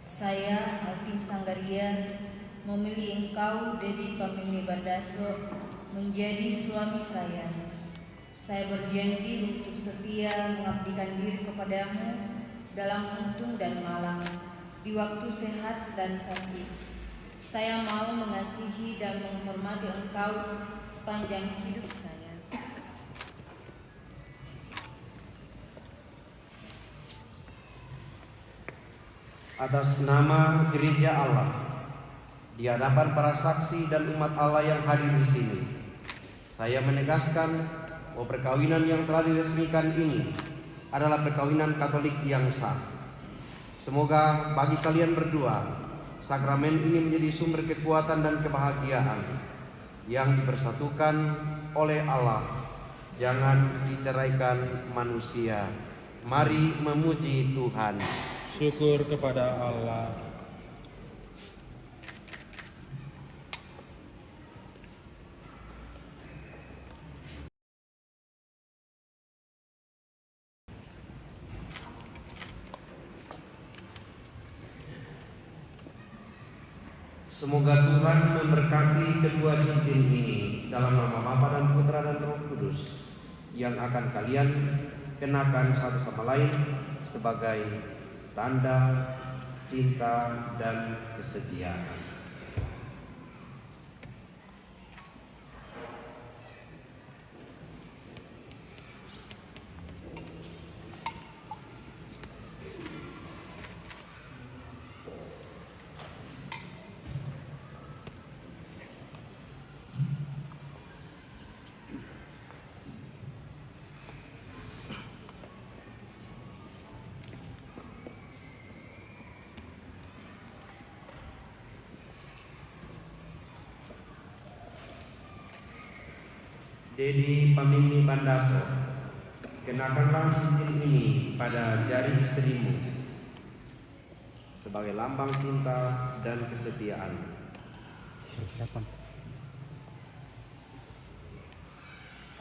Speaker 10: Saya, Altim Sangkaria, memilih engkau, Dedi Pamini Bandaso, menjadi suami saya. Saya berjanji untuk setia mengabdikan diri kepadamu dalam untung dan malam, di waktu sehat dan sakit. Saya mau mengasihi dan menghormati engkau sepanjang hidup saya.
Speaker 8: Atas nama Gereja Allah, di hadapan para saksi dan umat Allah yang hadir di sini, saya menegaskan bahwa perkawinan yang telah diresmikan ini adalah perkawinan Katolik yang sah. Semoga bagi kalian berdua, sakramen ini menjadi sumber kekuatan dan kebahagiaan yang dipersatukan oleh Allah, jangan diceraikan manusia. Mari memuji Tuhan.
Speaker 6: Syukur kepada Allah.
Speaker 8: Semoga Tuhan memberkati kedua cincin ini dalam nama Bapa dan Putra dan Roh Kudus yang akan kalian kenakan satu sama lain sebagai tanda cinta dan kesetiaan. Dedi Pamimi Bandaso, kenakanlah cincin ini pada jari istrimu sebagai lambang cinta dan kesetiaan.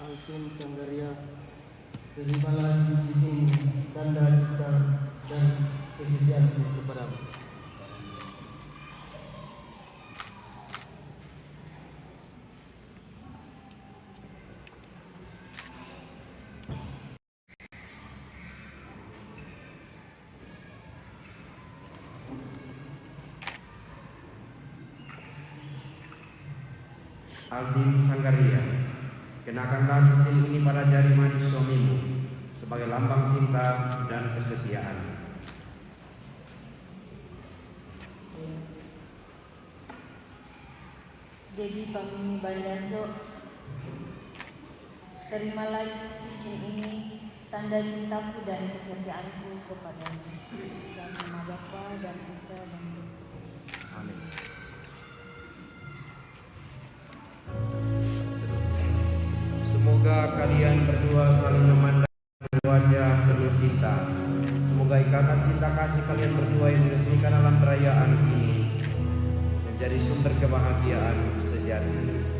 Speaker 9: Alvin Sanggaria, terimalah cincin ini tanda cinta dan kesetiaanku kepadamu.
Speaker 8: Alvin Sanggaria, kenakanlah cincin ini pada jari manis suamimu sebagai lambang cinta dan kesetiaan.
Speaker 10: Dedi Pamimi Bandaso, terimalah cincin ini tanda cintaku dan kesetiaanku kepadamu. Dalam nama Bapa dan Putra dan Roh Kudus.
Speaker 8: Amin. Semoga kalian berdua saling memandang dengan wajah penuh cinta. Semoga ikatan cinta kasih kalian berdua yang diresmikan dalam perayaan ini menjadi sumber kebahagiaan sejati.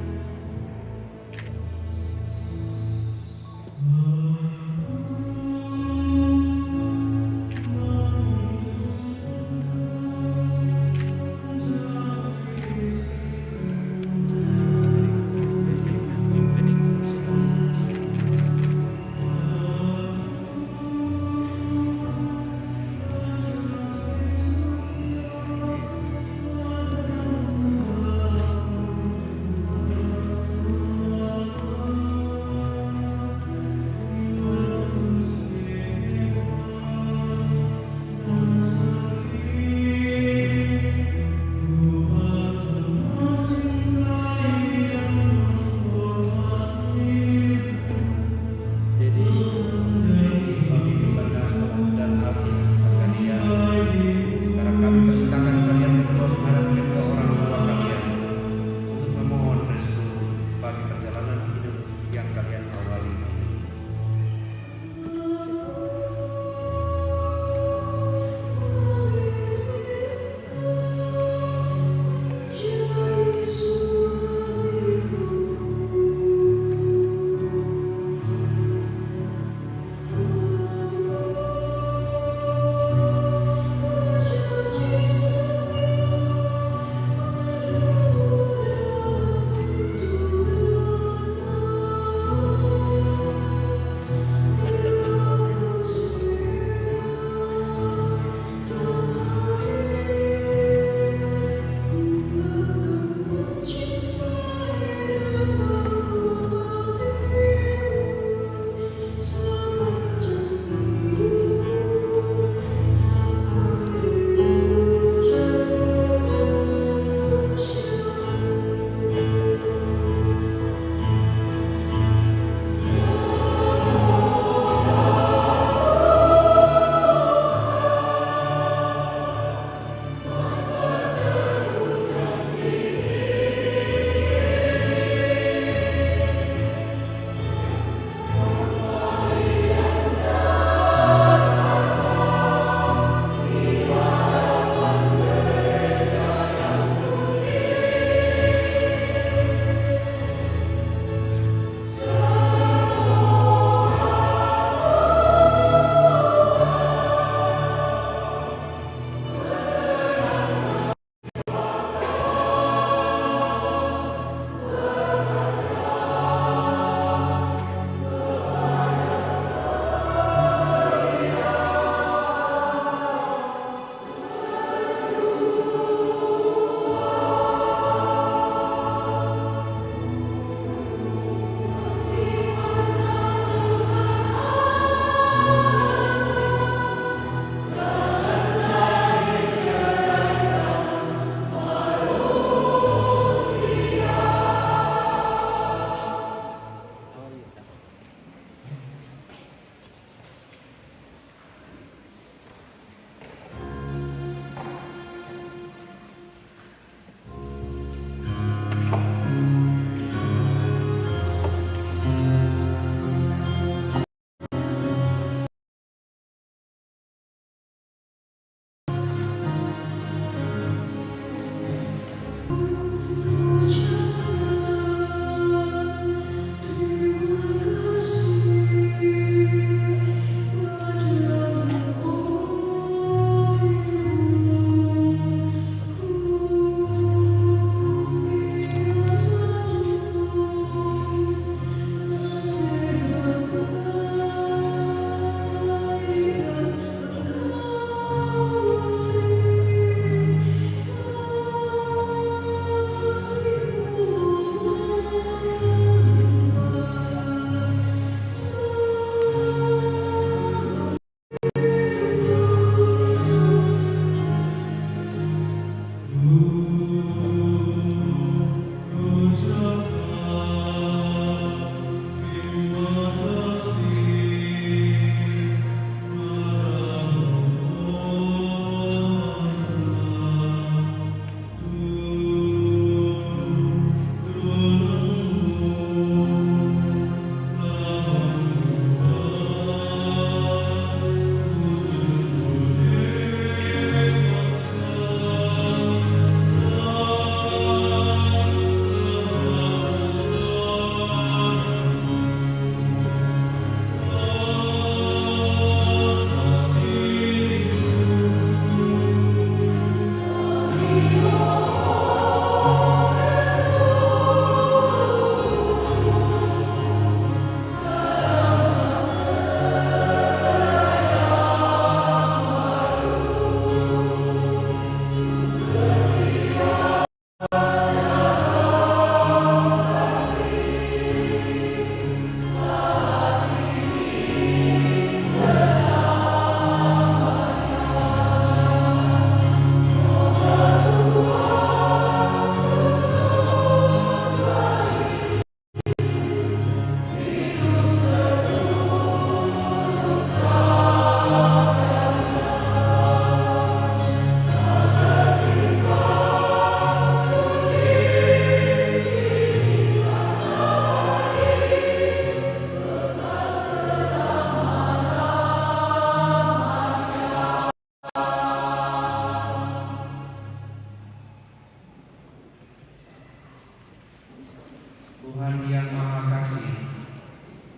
Speaker 8: Tuhan yang Maha Kasih,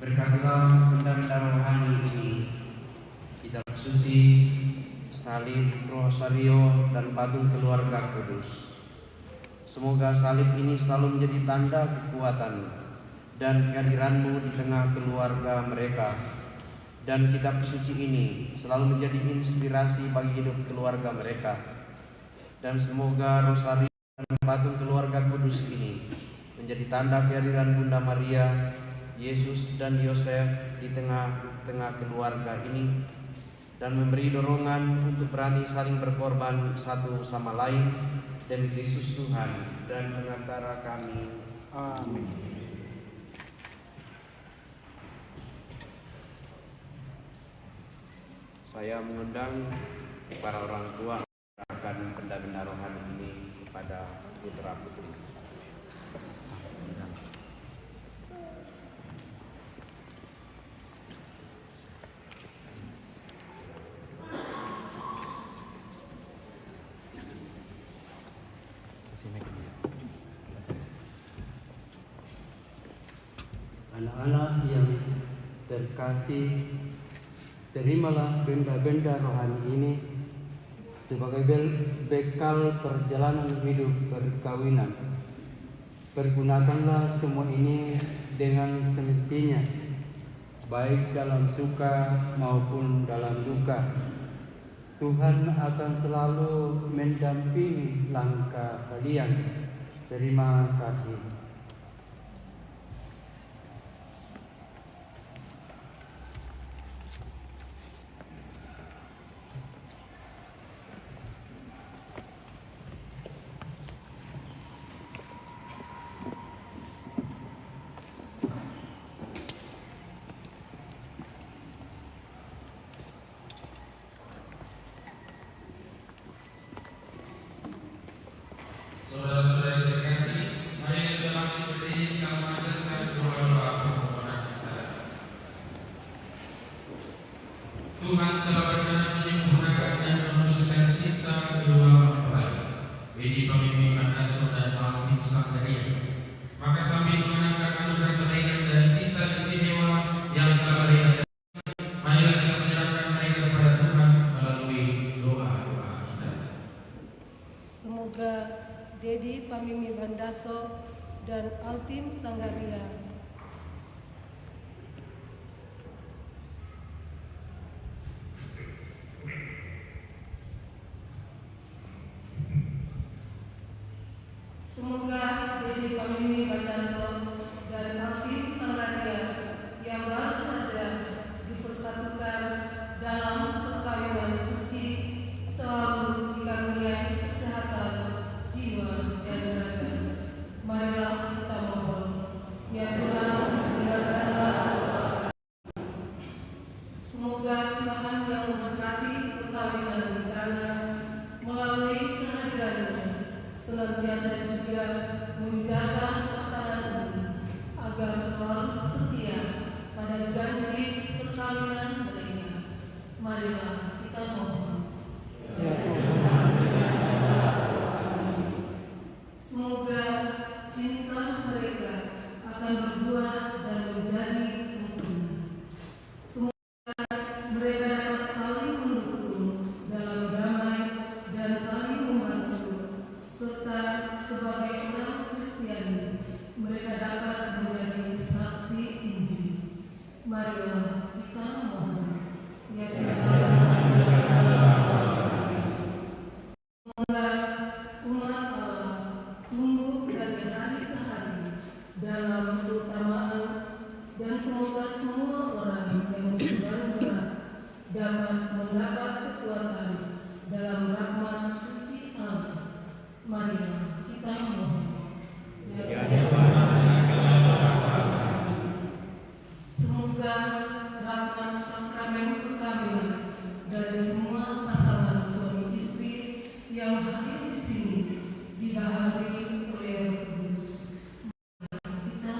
Speaker 8: berkatilah benda-benda rohani ini, kitab suci, salib, rosario, dan patung keluarga kudus. Semoga salib ini selalu menjadi tanda kekuatan dan kehadiran-Mu di tengah keluarga mereka, dan kitab suci ini selalu menjadi inspirasi bagi hidup keluarga mereka. Dan semoga rosario dan patung keluarga kudus ini menjadi tanda kehadiran Bunda Maria, Yesus, dan Yosef di tengah-tengah keluarga ini, dan memberi dorongan untuk berani saling berkorban satu sama lain demi Kristus Tuhan dan pengantara kami. Amin. Saya mengundang para orang tua akan benda-benda rohani ini kepada putra-putri.
Speaker 9: Anak-anak yang terkasih, terimalah benda-benda rohani ini sebagai bekal perjalanan hidup perkawinan. Pergunakanlah semua ini dengan semestinya, baik dalam suka maupun dalam duka. Tuhan akan selalu mendampingi langkah kalian. Terima kasih.
Speaker 6: Saudara-saudari terkasih, mari kita bangkit berdiri kita memanjatkan doa-doa permohonan kita. Tuhan telah berkenan menyempurnakan dan meneruskan cinta kedua mempelai, Dedi Pamimmi Bandaso dan Alvin Sanggaria. Maka sambil mengenangkan anugerah kebaikan dan cinta istimewa yang telah mereka berikan, marilah kita menyerahkan mereka kepada Tuhan melalui doa-doa kita.
Speaker 5: Semoga Dedi Pamimmi Bandaso dan Altim Sanggaria yang baru saja dipersatukan dalam perkawinan suci selalu dikaruniai kesehatan jiwa dan raga. Marilah kita mohon, ya Tuhan, dengarkanlah doa. Semoga Tuhan yang memberkati perkawinan kita melalui kehadirannya senantiasa juga menjaga pasangan ini agar selalu setia pada janji perkawinan mereka. Marilah kita mohon. Semoga cinta mereka akan berbuah dan menjadi sempurna. Semoga mereka dapat saling mendukung dalam damai dan saling membantu, serta sebagai orang Kristiani mereka dapat menjadi saksi Injil. Marilah kita mohon. Ya Tuhan, semoga umat Allah tumbuh dari hari ke hari dalam keutamaan, dan semoga semua orang yang beban berat dapat mendapat kekuatan dalam rahmat suci Allah. Marilah kita mohon. Ya semoga rahmat sakramen perkawinan dari semua pasangan suami istri yang hadir di sini dibaharui oleh Roh Kudus. Kita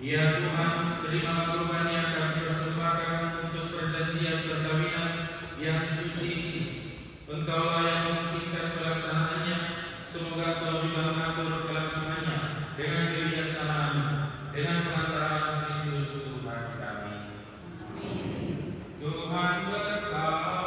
Speaker 6: Ya Tuhan, terimalah kurban yang kami persembahkan untuk perjanjian perkawinan yang suci ini. Engkaulah yang memungkinkan pelaksanaannya. Semoga Engkau juga mengatur kelangsungannya dengan kebijaksanaan, dengan pengantaran Kristus Tuhan kami. Tuhan bersamamu.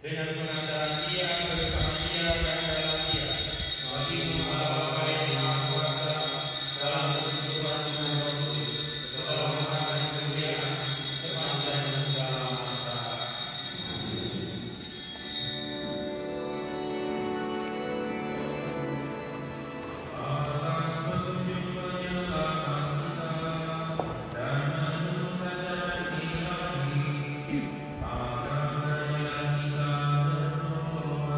Speaker 6: dengan pengantaran dia bersama dia dan dalam dia bagi Allah Bapa yang Maha Kuasa dalam persekutuan dengan Roh Kudus segala hormat dan kemuliaan sepanjang segala masa. Atas petunjuk penyelamat kita dan menurut ajaran ilahi, maka marilah kita berdoa.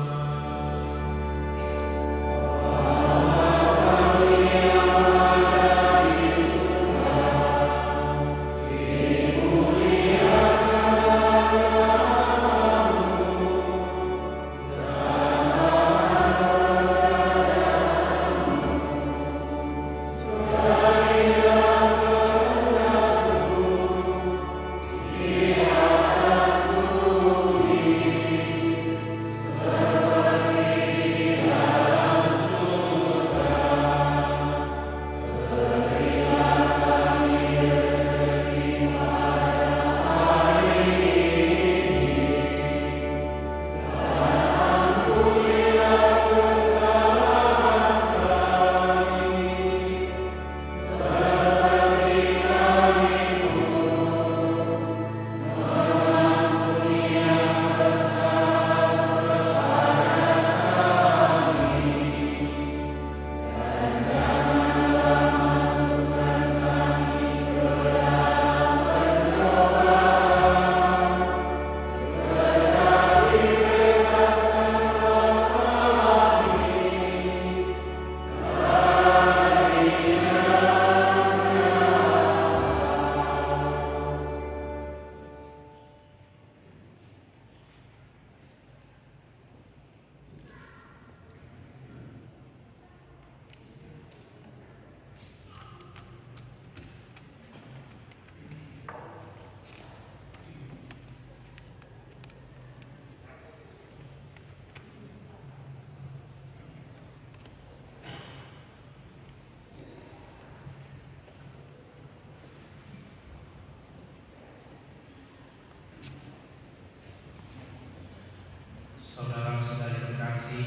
Speaker 8: Saudara-saudari terkasih,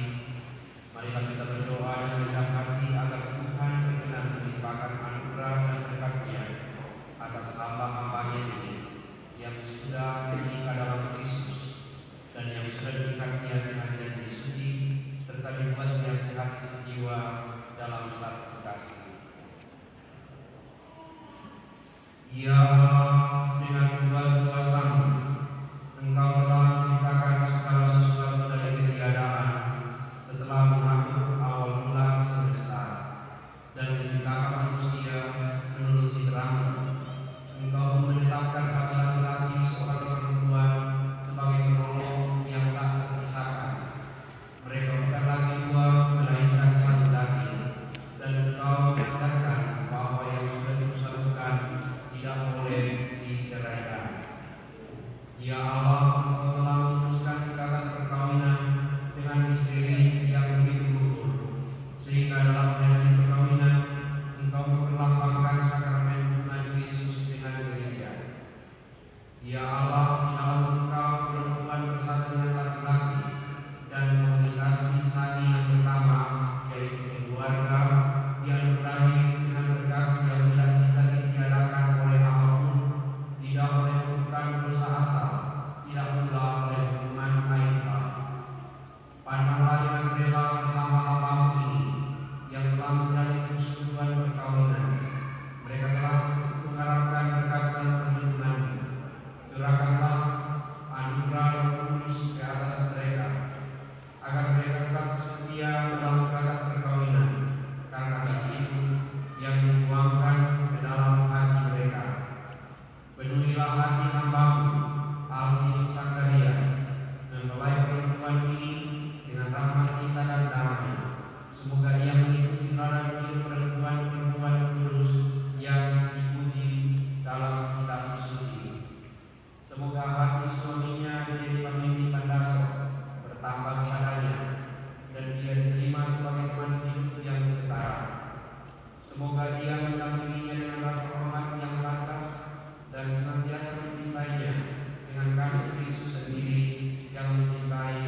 Speaker 8: marilah kita berdoa dan rendah hati agar Tuhan berkenan melimpahkan anugerah dan berkat-Nya atas hamba-hambanya ini yang sudah menikah dalam Kristus dan yang sudah diikatnya dengan janji suci serta dibuatnya sehati sejiwa dalam satu kasih. Ya Allah, dengan kuasa-Mu Engkau telah menciptakan segala sesuatu dari ketiadaan setelah mengatur awal mula semesta dan menciptakan manusia menurut citra-Mu. Engkau menetapkan kami laki-laki seorang perempuan sebagai penolong yang tak terpisahkan. Mereka bukan lagi dua melainkan satu daging, dan Engkau mengajarkan bahwa yang sudah dipersatukan tidak boleh diceraikan. Ya Allah, Engkau telah memutuskan ikatan perkawinan dengan misteri yang begitu luhur, sehingga dalam janji perkawinan Engkau memperlambangkan sakramen hubungan Kristus dengan gereja. Ya Allah, di dalam Engkau perempuan bersatu dengan laki-laki dan komunikasi sani yang pertama, yaitu keluarga, dianugerahi dengan berkat yang tidak bisa ditiadakan oleh apapun, tidak oleh bukan dosa asal, tidak pula oleh hubungan aibah. Pandanglah dengan rela hamba-hamba-Mu ini yang telah menjalin persekutuan perkawinan. Mereka telah mengharapkan berkat dan perlindungan-Mu. Curahkanlah anugerah Roh Kudus ke atas mereka, agar mereka tetap setia dalam ikatan perkawinan karena kasih-Mu yang dituangkan ke dalam hati mereka. Penuhilah hati hamba-Mu Altinus Sakaria, mempelai perempuan ini dengan rahmat cinta dan damai. Semoga ia mengikuti teladan hidup perempuan-perempuan kudus yang dipuji dalam kitab suci. Semoga hati suaminya menjadi pemimpin Bandaso bertambah kepadanya, dan dia diterima sebagai teman hidup yang setara. Semoga dia mendampinginya dengan rasa hormat yang pantas dan senantiasa mencintainya dengan kasih Kristus sendiri yang mencintai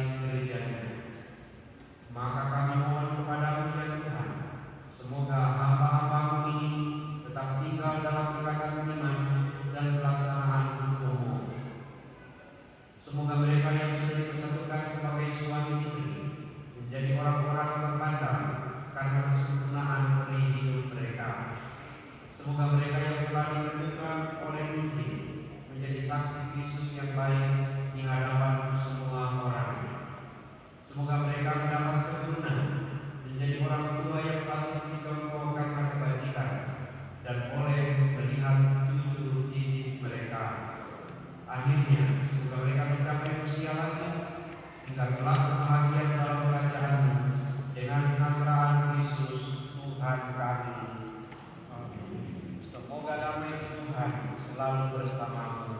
Speaker 8: Semoga mereka yang sudah dipersatukan sebagai suami istri menjadi orang-orang terpandang karena kesempurnaan oleh hidup mereka. Semoga mereka yang telah ditentukan oleh Injil menjadi saksi Kristus yang baik di hadapan semua orang. Semoga mereka mendapat keturunan menjadi orang tua yang patut dicontoh karena kebajikan dan oleh melihat cucu cicit mereka. Akhirnya, semoga mereka mencapai usia lanjut hingga kelak berbahagia dalam kerajaan dengan pengantaraan Kristus Tuhan kami. Amin. Semoga damai Tuhan selalu bersamamu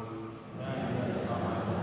Speaker 8: dan bersamamu.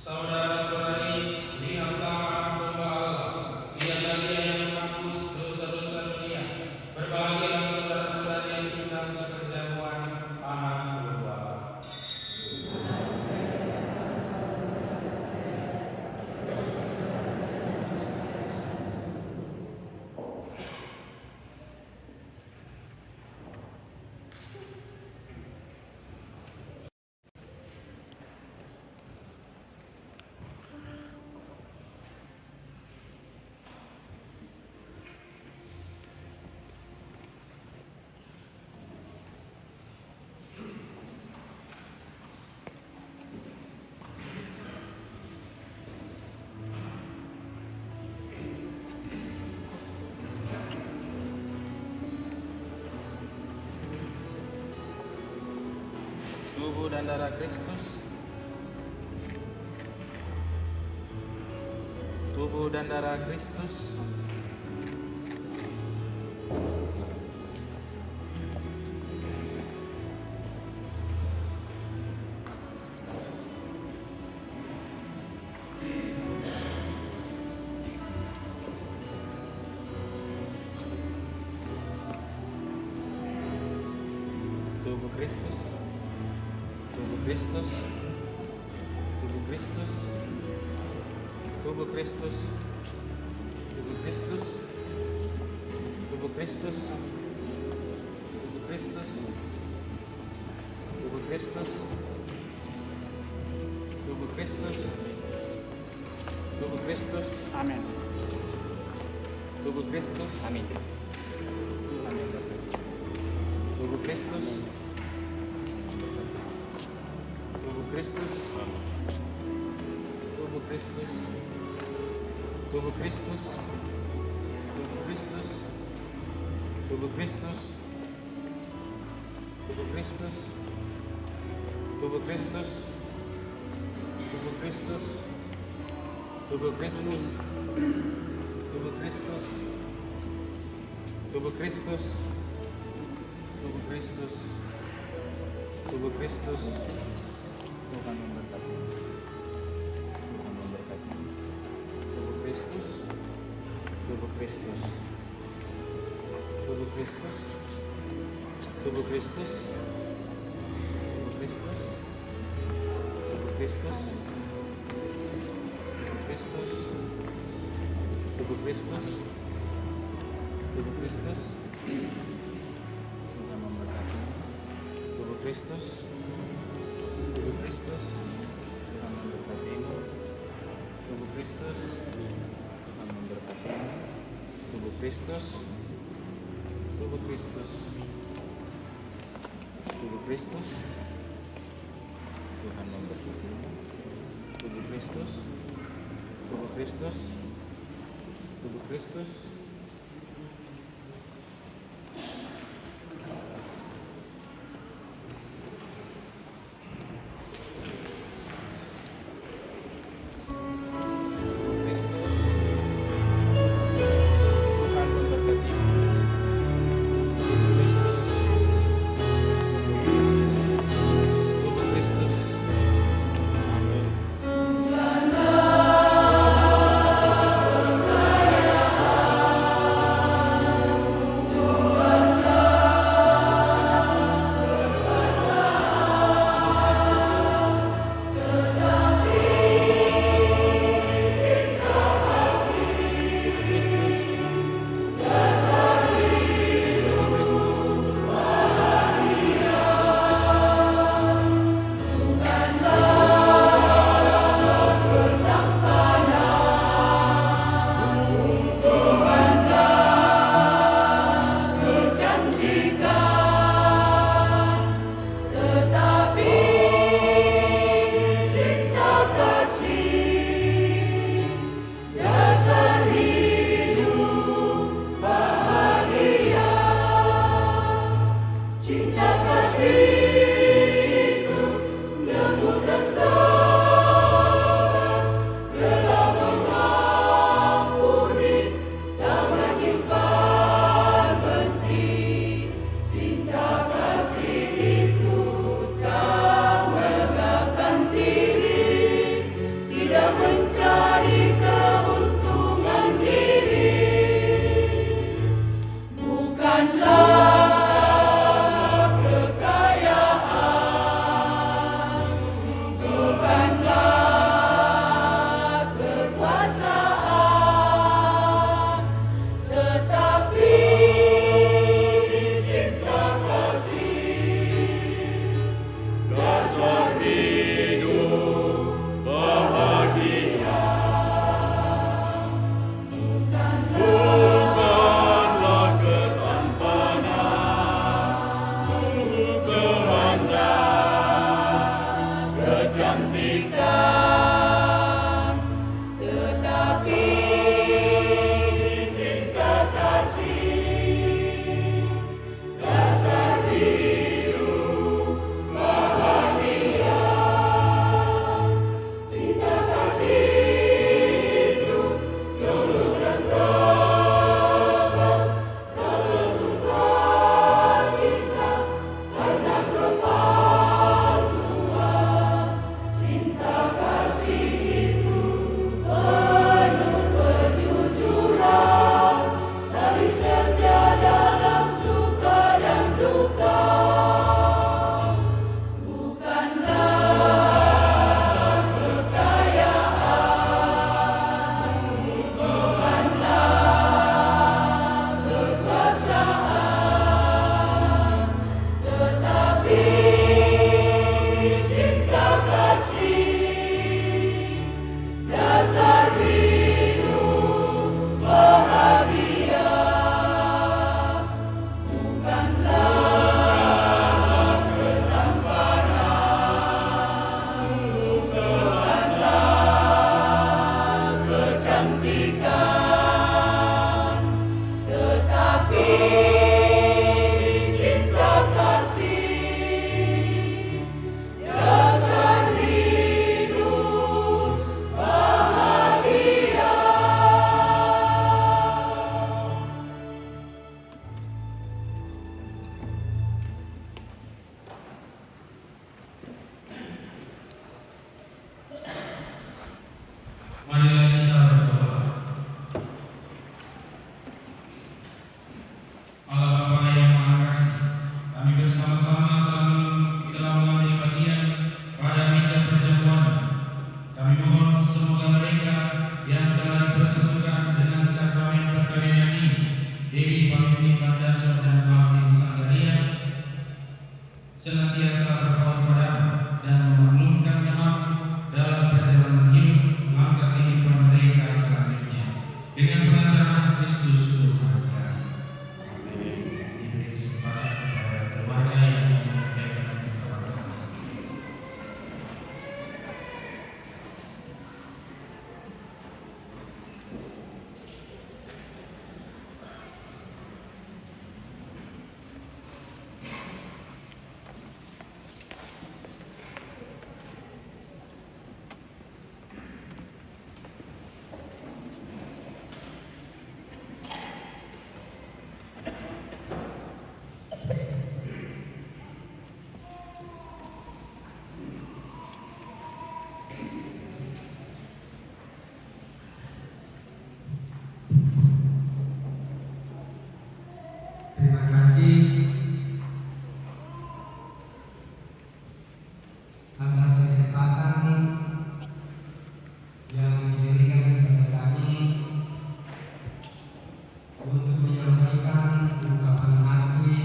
Speaker 6: Saudara-saudari, lihatlah domba Allah, lihatlah Dia yang menghapus dosa-dosa dunia. Berbahagialah saudara-saudari yang diundang ke perjamuan anak domba.
Speaker 11: Tubuh dan darah Kristus. Tubuh dan darah Kristus. Tubuh Kristus. Tubuh Kristus, tubuh Kristus, tubuh Kristus, tubuh Kristus, tubuh Kristus, tubuh Kristus, tubuh Kristus, tubuh Kristus, tubuh Kristus, amin. Tubuh Kristus, amin. Tubuh Kristus. Kristus, tubuh Kristus, tubuh Kristus, tubuh Kristus, tubuh Kristus, tubuh Kristus, tubuh Kristus, tubuh Kristus, tubuh Kristus, tubuh Kristus, Tubuh Kristus. Tubuh Kristus. Tubuh Kristus. Tuhan memberkati. Tuhan memberkati. Tubuh Kristus. Tubuh Kristus. Tubuh Kristus. Tubuh Kristus. Tubuh Kristus. Tubuh Kristus. Tubuh Kristus. Tubuh Kristus. Tuhan memberkati. Tubuh Kristus. Tubuh Kristus. Tuhan memberkatimu. Tubuh Kristus. Tuhan memberkatimu. Tubuh Kristus. Tubuh Kristus. Tubuh Kristus. Tuhan memberkatimu. Tubuh Kristus. Tubuh Kristus. Tubuh Kristus.
Speaker 6: Bandaso dan Pak Tim Sanggaria senantiasa berkawan padamu dan memaklumkan memang dalam perjalanan hidup mengangkat kehidupan mereka selanjutnya dengan pengantaran Kristus Tuhan. Diberi kesempatan kepada keluarga yang menyampaikan kepada
Speaker 12: Terima kasih atas kesempatan yang diberikan kepada kami untuk menyampaikan ungkapan hati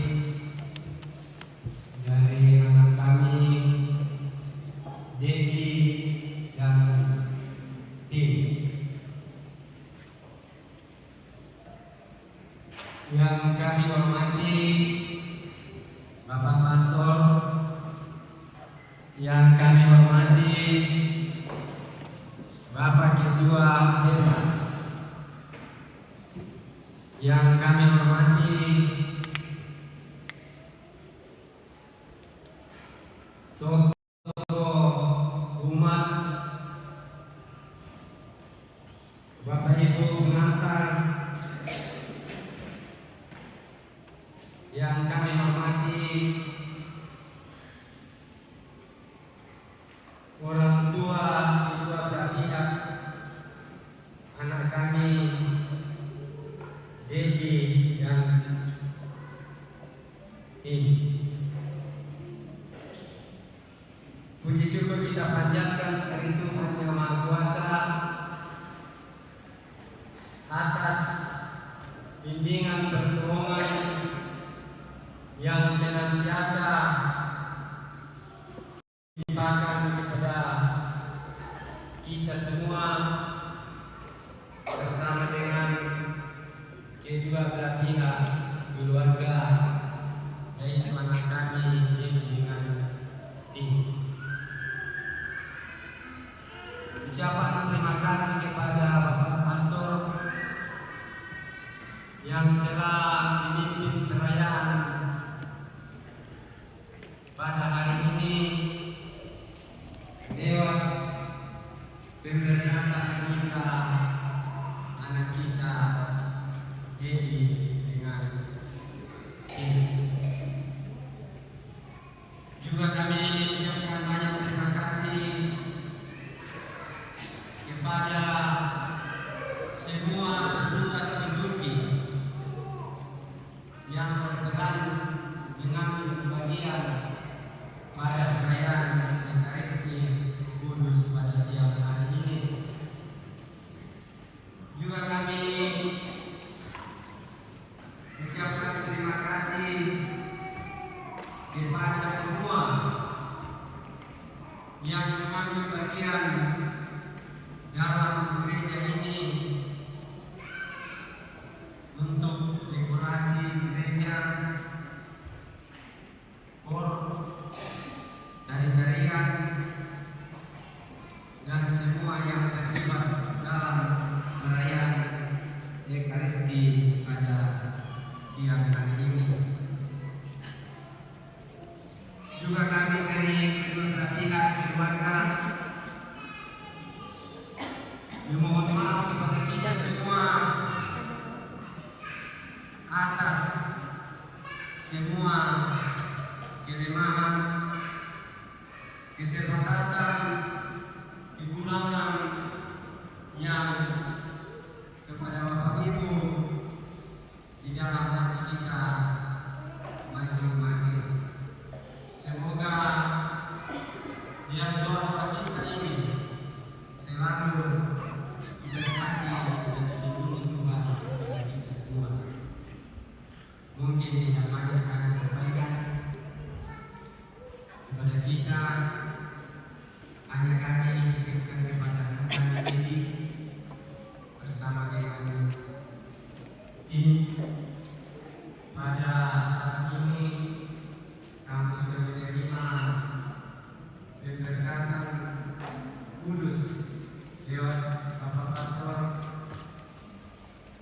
Speaker 12: dari anak kami, Dedi dan Tim. Yang kami hormati Bapak Pastor, yang kami hormati Bapak Ketua Demas, yang kami hormati tokoh umat, Bapak Ibu pengantar, yang kami hormati orang tua kedua belah pihak anak kami Dedi dan Tim. Puji syukur kita panjatkan kepada Tuhan Yang Maha Kuasa atas bimbingan pertolongan yang senantiasa dilimpahkan kepada kita semua, terutama dengan kedua belah pihak keluarga, yaitu anak kami dengan Tim. Ucapan terima kasih kepada Bapak Pastor yang telah memimpin perayaan pada hari ini lewat pemberangkatan kita anak kita Dedi dengan Tim. Juga kami ucapkan banyak terima kasih kepada semua petugas liturgi yang berperan mengambil bagian pada perayaan Ekaristi Kudus pada siang hari ini. Juga kami ucapkan terima kasih kepada semua yang mengambil bagian dalam gereja ini untuk dekorasi gereja, tari-tarian, dan semua yang terlibat dalam perayaan Ekaristi pada siang hari ini. Juga kami dari kedua pihak keluarga memohon maaf kepada kita semua atas semua kelemahan, keterbatasan, kekurangan yang kepada Bapak Ibu di dalam hati kita masing-masing. Semoga yang doa kita ini selalu diberkati dan dilindungi Tuhan kita semua. mungkin tidak banyak kami sampaikan kepada kita, hanya kami titipkan kepada kami ini bersama dengan tim. Pada saat ini kami sudah menerima keberkatan kudus lewat Bapak Pastor.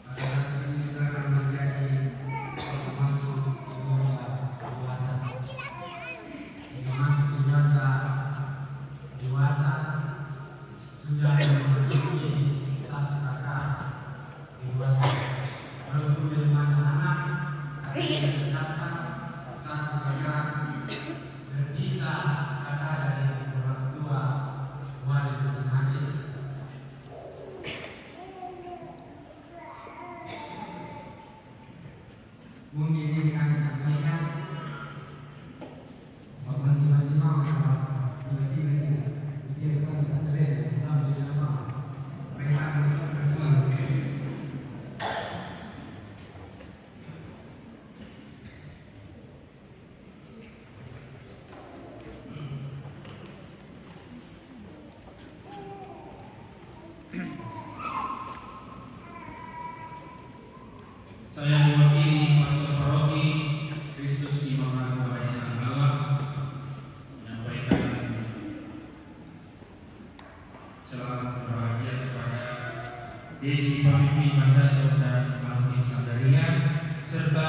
Speaker 12: Pada saat ini juga akan menjadi masuk ibadah puasa, masuk ibadah puasa sudah memasuki satu kakak ibadah. Walaupun dari anak-anak akan datang satu kakak berpisah kakak dari orang tua wali masing-masing. Mungkin ini kami sampaikan bahwa tiba-tiba masalah tiba-tiba dia kami tak terlihat dalam dilema mereka bersuara.
Speaker 6: Saya mewakili Pastor Paroki Kristus Imam Agung Haji Sanggala menyampaikan selamat berbahagia kepada Dedi Pamimpi Bandaso dan Martin Sandaria serta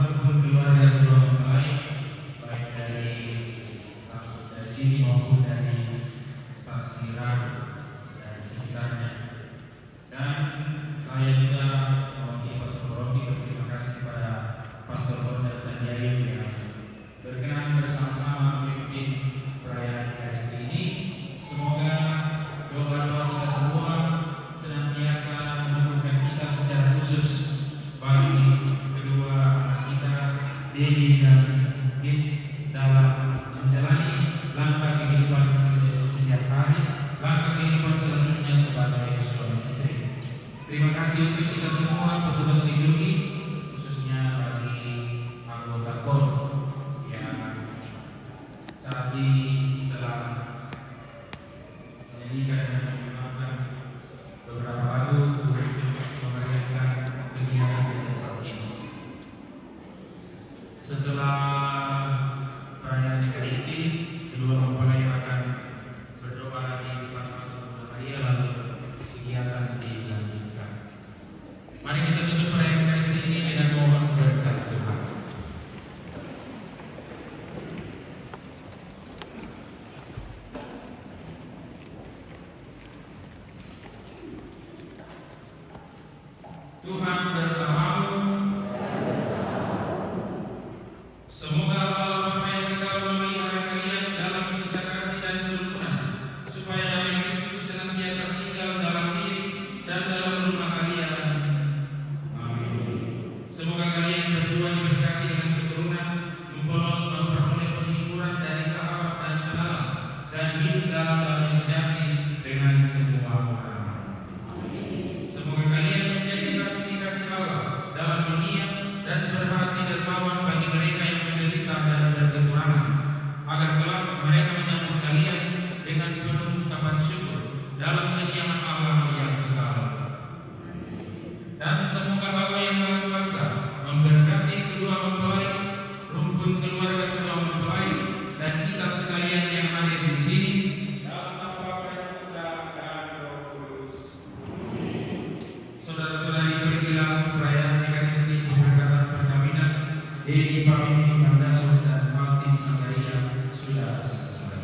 Speaker 6: berpun keluarga kedua mempelai baik dari sini maupun dari stasiun dan sekitarnya. Dan saya juga mewakili Pastor Paroki berterima kasih kepada Pastor Borda Tandiayu yang berkenan bersama-sama memimpin perayaan Ekaristi ini. Semoga doa-doa kita semua senantiasa menumbuhkan kita secara khusus bagi kedua anak kita, Dedi dan Dit, dalam menjalani langkah kehidupan setiap hari, langkah kehidupan selanjutnya sebagai suami istri. Terima kasih untuk kita semua petugas liturgi, khususnya bagi anggota KOR yang saat ini telah menyanyikan dan menggunakan beberapa lagu untuk memeriahkan kegiatan ini. Setelah perayaan Ekaristi, kedua mempelai akan berdoa di depan Patung Bunda Maria, lalu kegiatan dilanjutkan. Mari kita tutup perayaan Ekaristi ini dengan mohon berkat Tuhan. Tuhan bersamamu. Semoga Allah Bapa yang kekal memelihara kalian dalam cinta kasih dan kerukunan, supaya damai Kristus senantiasa tinggal dalam diri dan dalam rumah kalian. Amin. Semoga kalian berdua diberkati dengan keturunan, memperoleh penghiburan dari sahabat dan kenalan, dan hidup dalam damai sejati dengan semua orang. Semoga kalian menjadi saksi kasih Allah dalam dunia dan berhati dermawan bagi mereka yang menderita dan berkekurangan, agar kelak mereka menyambut kalian dengan penuh ungkapan syukur dalam kediaman Allah yang kekal. Dan semoga Allah yang Maha Kuasa memberkati kedua mempelai, rumpun keluarga kedua mempelai, dan kita sekalian yang hadir di sini dalam nama Bapa dan Putra dan Roh Kudus. Saudara-saudari, pergilah perayaan Ekaristi keberkatan perkawinan Dedi Pamimpi Bandaso dan Martin Sandaria sudah selesai.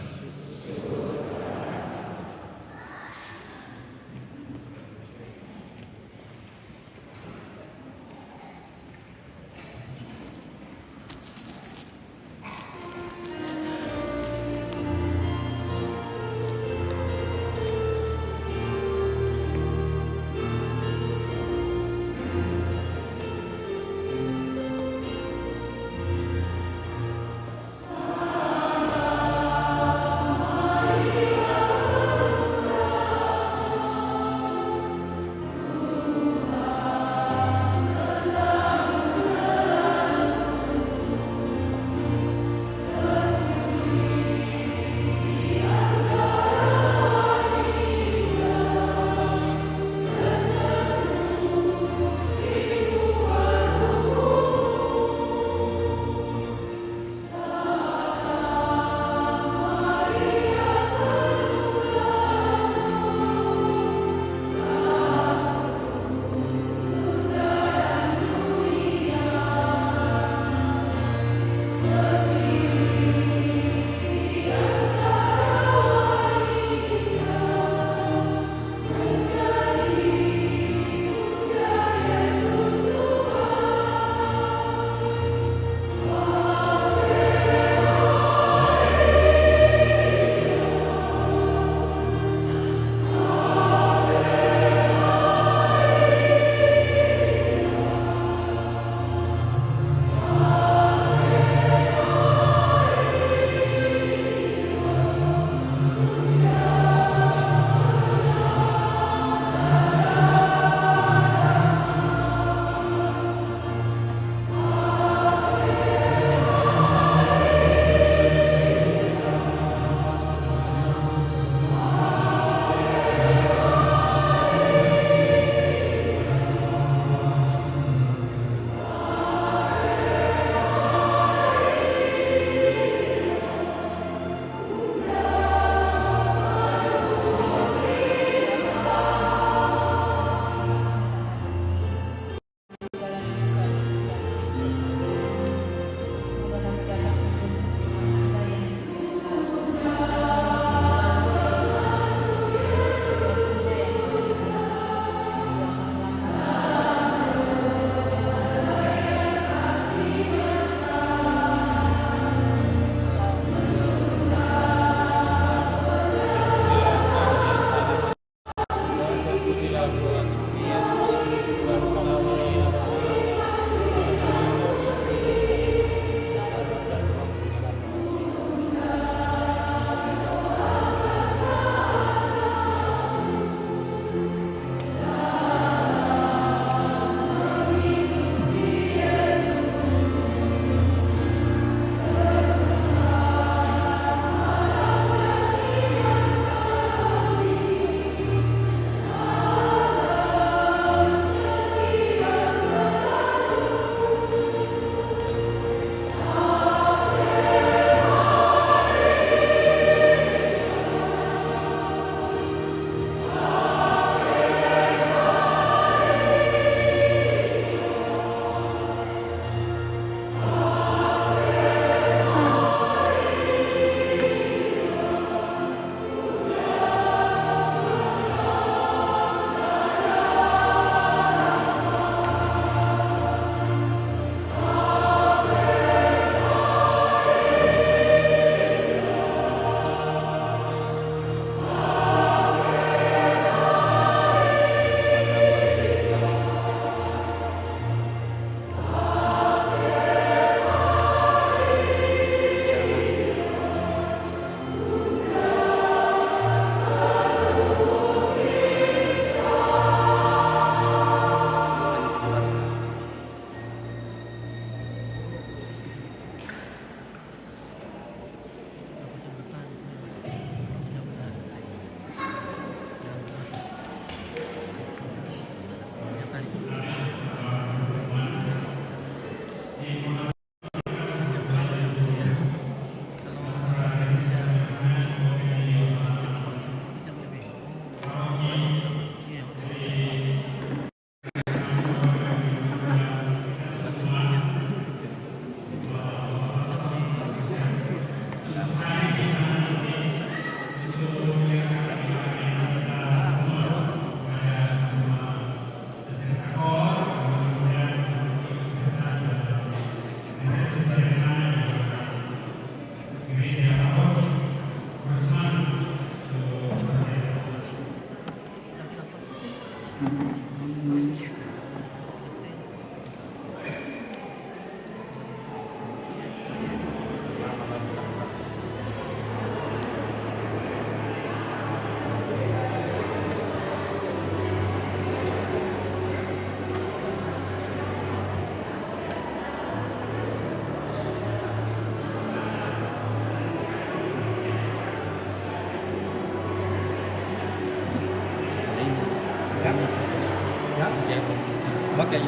Speaker 11: Oke.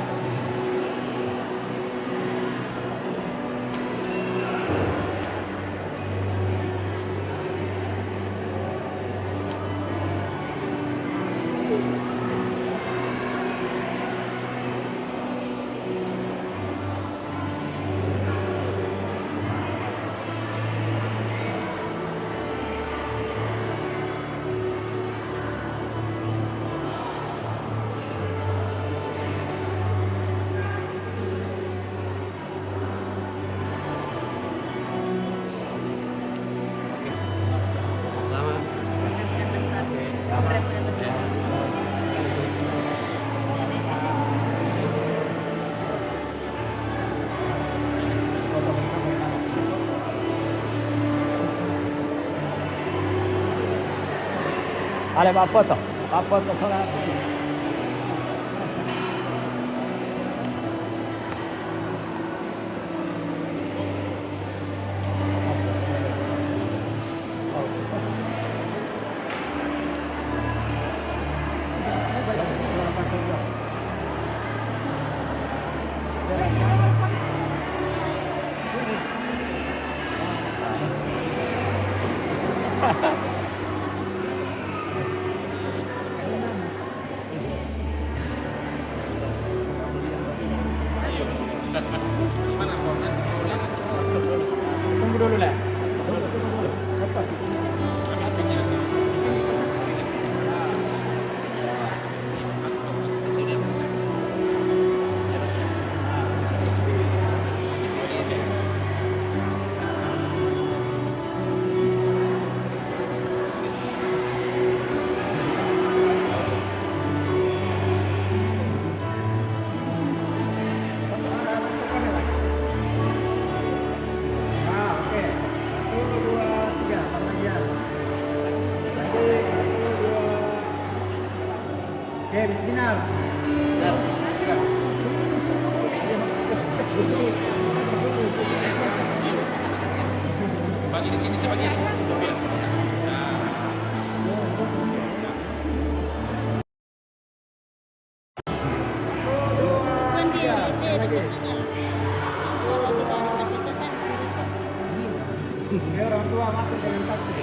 Speaker 3: Ale Pak foto sholat. Tunggu dulu lah. Oke, bismillah.
Speaker 6: Bagi di sini sebagian.
Speaker 9: Orang tua masuk dengan saksi.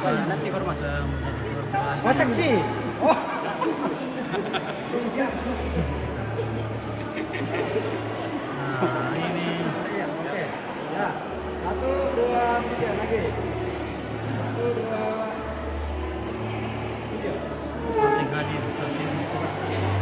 Speaker 4: Nanti informasi.
Speaker 9: Oh, seksi. Oh.
Speaker 4: Nah, ini
Speaker 9: Oke. Ya. 1, 2, 3 lagi. 1, 2, 3.
Speaker 4: penting hadir saat ini.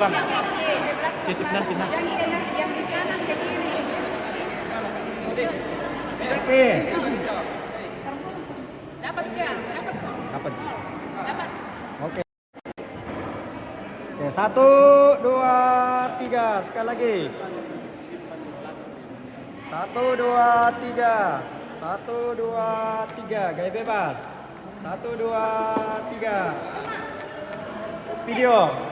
Speaker 4: Bang, titip nanti nah.
Speaker 2: Yang di kanan ke kiri.
Speaker 3: Oke.
Speaker 5: Dapat ya? Dapat.
Speaker 3: Dapat.
Speaker 5: Dapat.
Speaker 3: Oke. Oke, 1, 2, 3. Sekali lagi. 1, 2, 3. 1, 2, 3. Gaya bebas. 1, 2, 3. Video.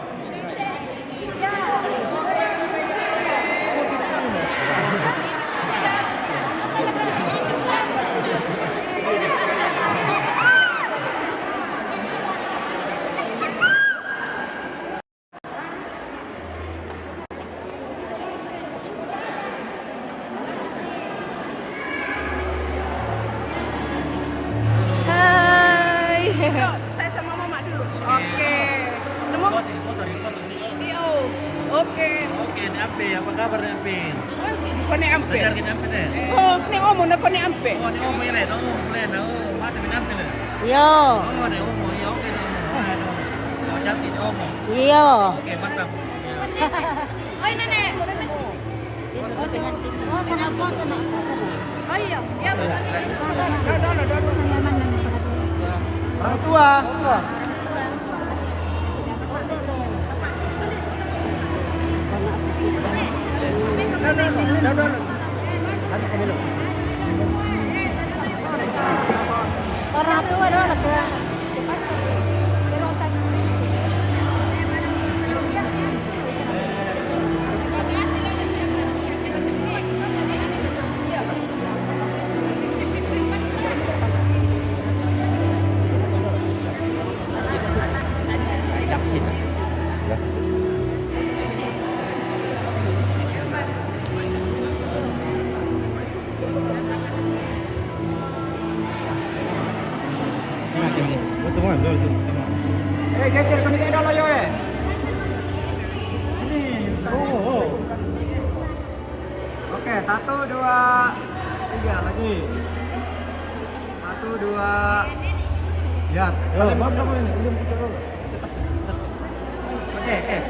Speaker 2: Hai. Saya sama mama dulu. Oke. Nemu.
Speaker 4: Foto nih.
Speaker 2: Iyo. Oke.
Speaker 4: Oke, ini Ampe, apa kabar nih Ampe?
Speaker 2: Kone ampe.
Speaker 4: Belajar kita Ampe teh.
Speaker 2: Oh, ni omo na kone ampe.
Speaker 4: Oh, ini Omo ini, keren, mata min Ampe nih.
Speaker 10: Yo.
Speaker 4: Oh, ini Omo, iya oke nih Omo. Aduh, oh, cantik nih Omo.
Speaker 10: Yo.
Speaker 4: Oke, mantap.
Speaker 2: Oi nenek. Oh, tuh. Oh, kenapa? Oh iya, ya betul. Dodol.
Speaker 3: Orang tua. Dodol.
Speaker 10: Orang tua doang lah.
Speaker 3: Geser ke kayak dulu yo Sini. Oh. Oke, 1, 2, 3 lagi. 1, 2. Ya, bab kamu ini. Oke.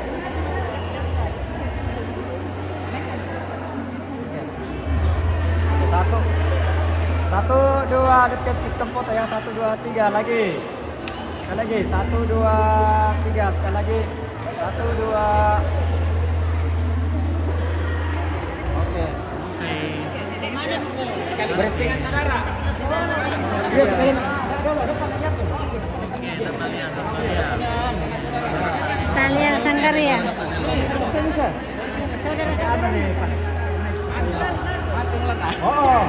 Speaker 3: Satu, dua, dekat tempat yang 1, 2, 3 lagi. Sekali lagi, 1, 2, 3. Sekali lagi, 1, 2. Oke. Bersih. Saudara.
Speaker 10: Talia Sanggaria.
Speaker 3: Oke, bisa.
Speaker 10: Saudara-saudara.
Speaker 3: Oh.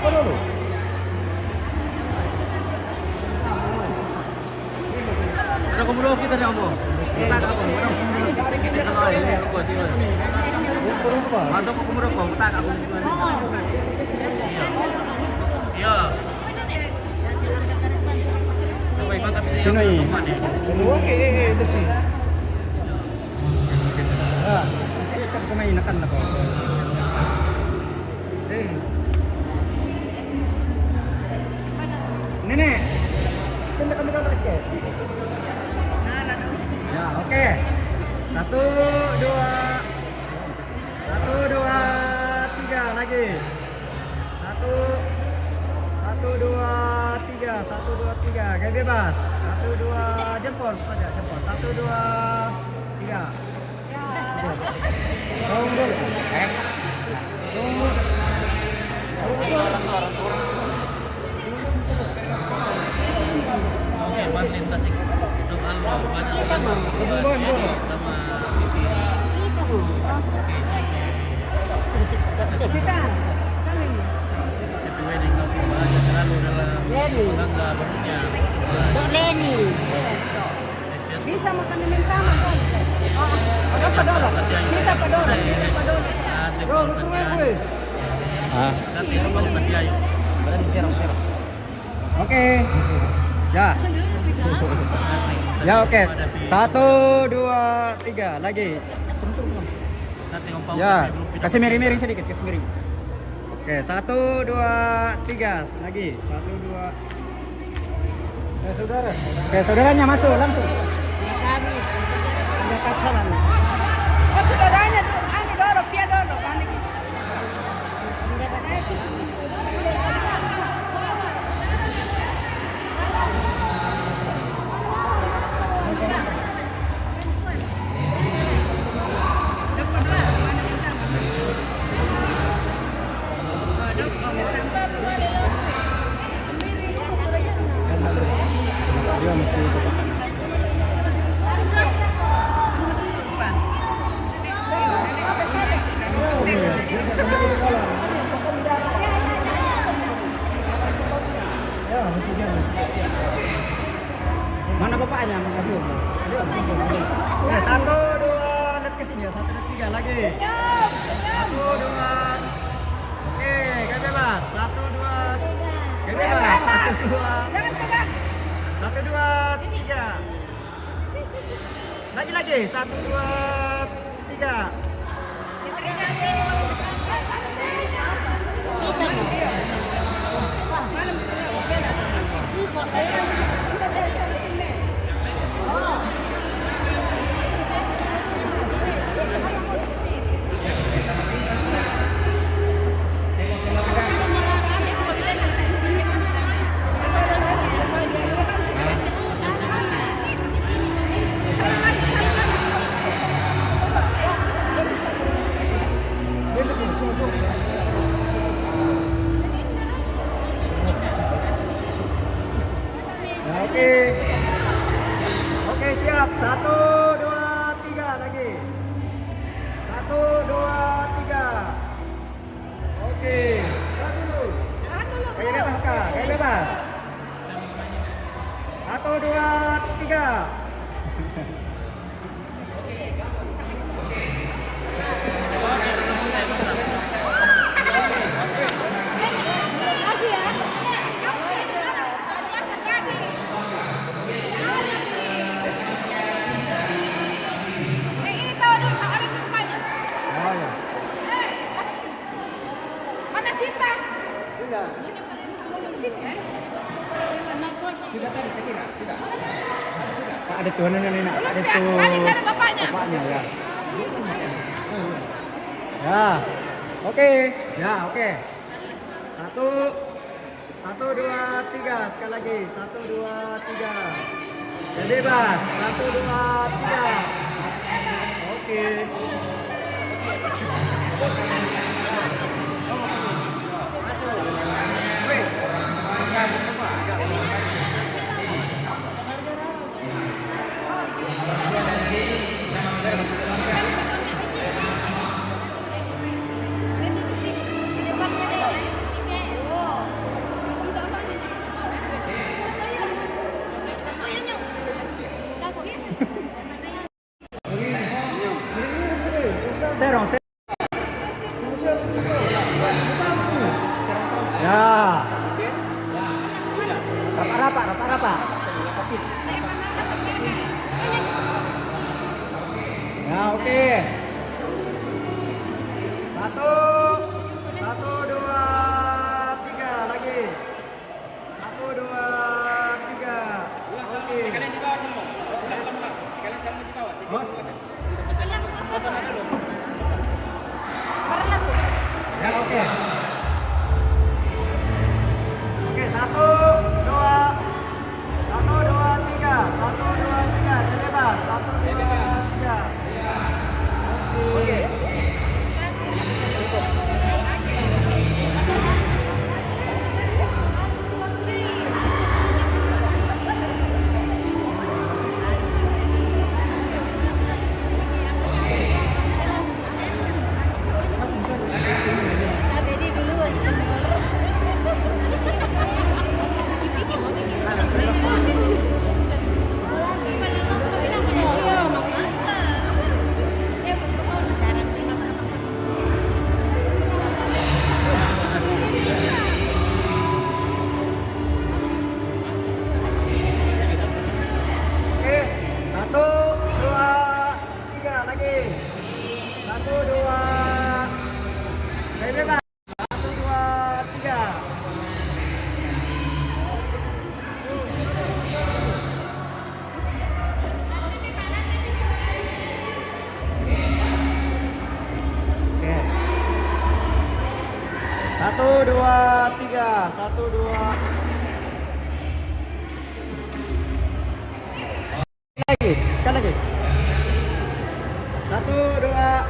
Speaker 3: Dulu.
Speaker 4: Ada kumuro kita nih Omo. Kita ada kumuro. Kalau ini aku dia. Mantap kumuro ko, kita aku. Iya. Sampai mantap dia.
Speaker 3: Oke, desi. Ah, saya kumainakan na ko. Nenek. Sini kami pakai. Ya, oke. 1, 2, 3 lagi. 1, 2, 3, 1, 2, 3. Gaya bebas. 1, 2 jempol saja jempol. 1, 2, 3. Tunggu dulu. Tunggu.
Speaker 4: Oke, Marlin Tasik soal banyak sekali sama Titi. Happy wedding kau tiba aja selalu dalam tangga barunya.
Speaker 2: Lenny. Bisa makan dengan sama kan? Ada padolo. Kita padolo. Kita padolo.
Speaker 4: Nanti kalau kau dia yuk.
Speaker 3: Oke. Ya. Ya oke. 1, 2, 3 lagi. Ya, kasih miring-miring sedikit, kasih miring. Oke, 1, 2, 3 lagi. 1, 2. Saudara. Oke, saudaranya masuk langsung.
Speaker 2: Kami ada kasaran. Oh, saudaranya tuh, ani doro, pia doro, ani gitu. Enggak pakai pisau.
Speaker 3: Mana bapaknya? Aduh. Ya, 1, 2, lihat ke sini ya. 1, 2, 3 lagi. 1, 2. Oke, gak bebas. 1, 2. Gak bebas. 1, 2. 1, 2, 3. Lagi. 1, 2, 3. Oke, siap. 1, 2, 3 lagi. 1, 2, 3. Oke. Kayak bebas kak, kayak bebas. 1, 2, 3. Pak, ada tuanannya nih, nak. Ada tuh.
Speaker 2: Ada bapaknya.
Speaker 3: Bapaknya ya. Ya. Oke. Ya, oke. 1, 2, 3 sekali lagi. 1, 2, 3. Ya bebas. 1, 2, 3. Oke. Serong. Ya. Rapat. Ya, oke. 1, 2, 3 lagi. 1, 2, 3. 1, 2. Sekali lagi. 1, 2.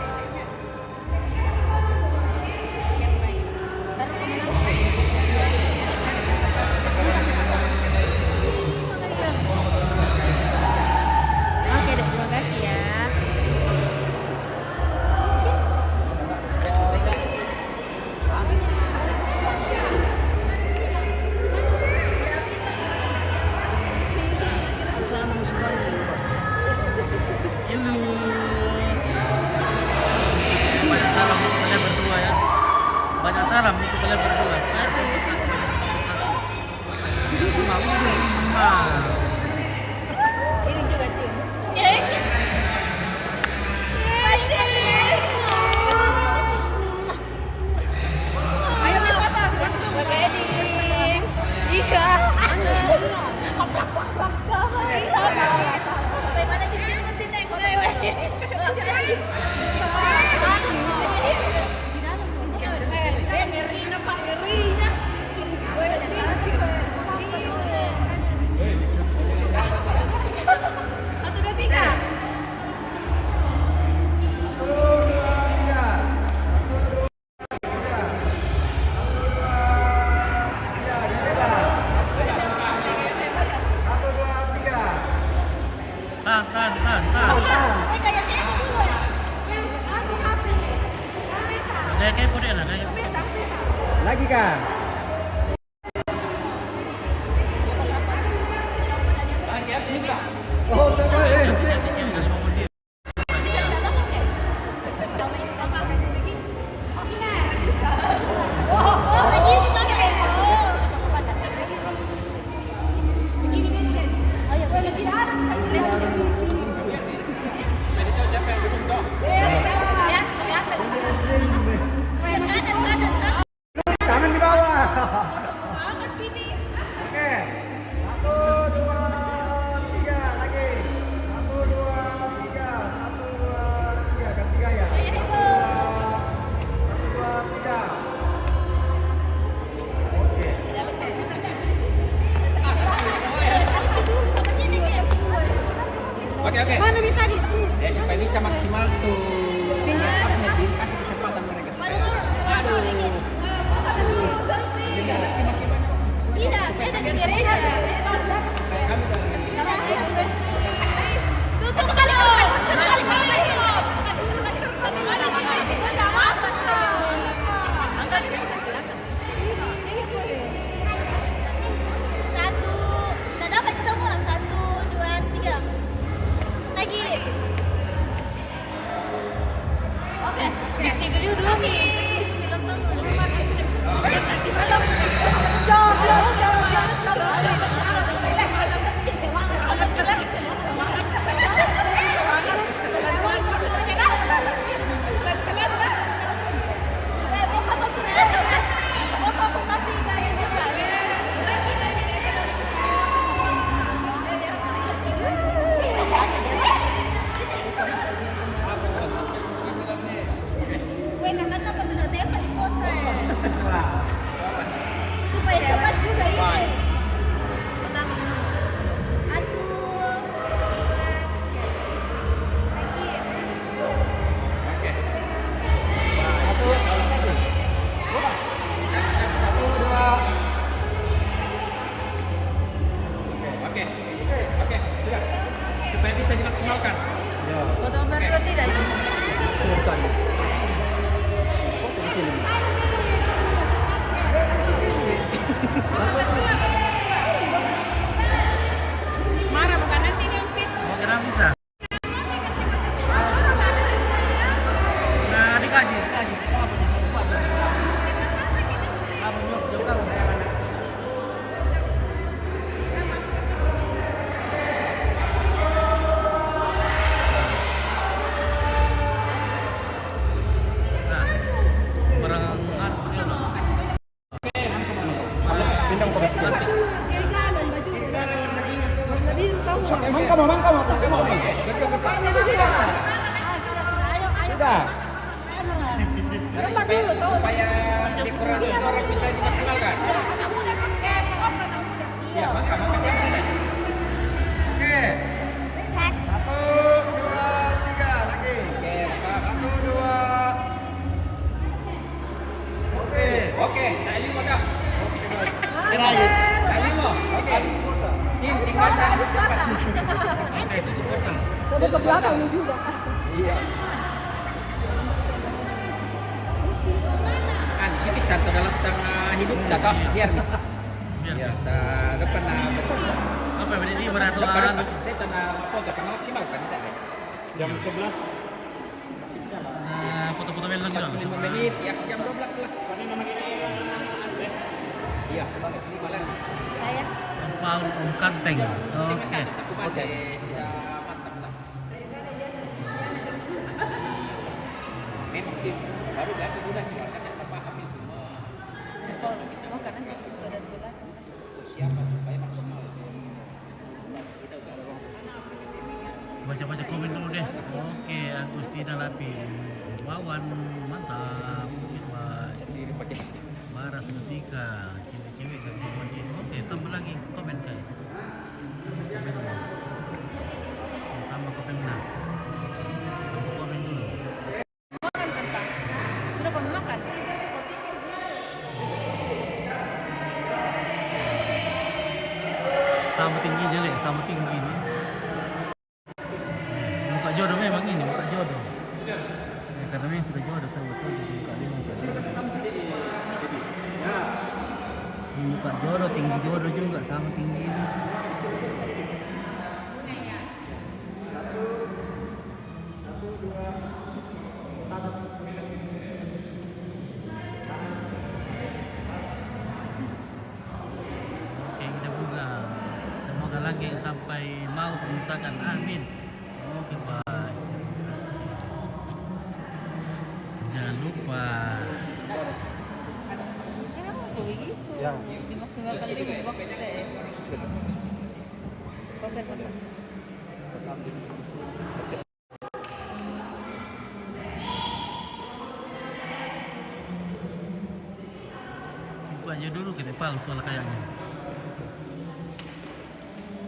Speaker 2: Oke deh, terima kasih ya.
Speaker 4: Ilu. Banyak salam untuk kalian berdua ya. Banyak salam untuk kalian berdua.
Speaker 2: Ini juga cium. Ayo foto langsung. Wedding. Iya. Bagaimana cincin naik foto? Satu, dua, tiga.
Speaker 4: Tahan. Gaya kepo deh lah, gaya.
Speaker 3: Lagi kah? Oh, tangan di bawah. Oke. 1, 2, 3 lagi. 1, 2, 3. 1, 2, 3. Ganti gaya. 1, 2, 3. Oke.
Speaker 11: Oke.
Speaker 2: Mana bisa gitu?
Speaker 11: Supaya bisa maksimal tuh. Kasih kesempatan mereka.
Speaker 2: Tidak, beda di gereja. Tutup kali. Sekali. Tidak masuk. Satu. Udah dapat semua. 1, 2, 3. Lagi. Oke. Tiga dulu sih. Nanti malam. Coblos. Supaya cepat juga ini. Pertama, satu, dua, lagi.
Speaker 11: Oke. 1, 2. Oke. Sudah. Supaya bisa dimaksimalkan.
Speaker 2: Foto berdua tidak gitu. Marah bukan nanti ngempit.
Speaker 4: Mau kira bisa. Nah, dikaji.
Speaker 3: Mangkama, atas semua. Sudah.
Speaker 2: jangan. Remah dulu tahu.
Speaker 11: Supaya dekorasi orang bisa dimaksimalkan.
Speaker 2: Anak muda pakai foto anak muda.
Speaker 11: Ya, maka siapa muda?
Speaker 3: Oke. 1, 2, 3 lagi.
Speaker 11: Oke, maka
Speaker 3: 1, 2. Oke.
Speaker 11: oke, tak lima dah.
Speaker 3: Terakhir.
Speaker 11: Tak lima. Oke. Tinggal dah.
Speaker 2: Habis kota. Saya ke belakang ini juga.
Speaker 11: Iya. Kan si pisan tu adalah sang hidup tak kah? Biar nih. Biar tak depan
Speaker 4: Apa yang ini
Speaker 11: depan
Speaker 4: beraturan?
Speaker 11: saya tanah apa tak kenal maksimal kan tak?
Speaker 1: Jam 11.
Speaker 4: Foto-foto main lagi dong.
Speaker 11: 45 menit ya jam 12 lah. Iya, banget ini malam.
Speaker 2: Saya.
Speaker 4: Paul Kanteng.
Speaker 11: Setengah
Speaker 4: Oke.
Speaker 11: satu aku baca sudah mantap lah. Memang sih baru biasa sudah cuma kan tak paham itu.
Speaker 10: Oh, karena foto dari belakang.
Speaker 11: Siapa supaya maksimal.
Speaker 4: Baca-baca komen dulu deh. Oke, Agustina Lapin. Wawan mantap. Baik. Bara Senetika. Cewek-cewek kan mandi. Oke, tambah lagi komen guys. Tambah komen lah. Tambah komen dulu.
Speaker 10: Makan tentang. Sudah kau makan?
Speaker 4: Sama tingginya lek, sama tingginya. Muka jodoh memang ini, muka jodoh. Karena memang sudah jodoh betul jadi muka dia muka jodoh. Muka jodoh, tinggi jodoh juga sama tingginya. Oke, kita buka. Semoga lagi sampai mau memisahkan. Amin. Oke, baik. Terima kasih. Jangan lupa.
Speaker 10: Jangan begitu.
Speaker 3: Ya.
Speaker 10: Dimaksimalkan dulu waktu deh. Oke, tetap.
Speaker 4: Buka aja dulu kita pause soal kayaknya.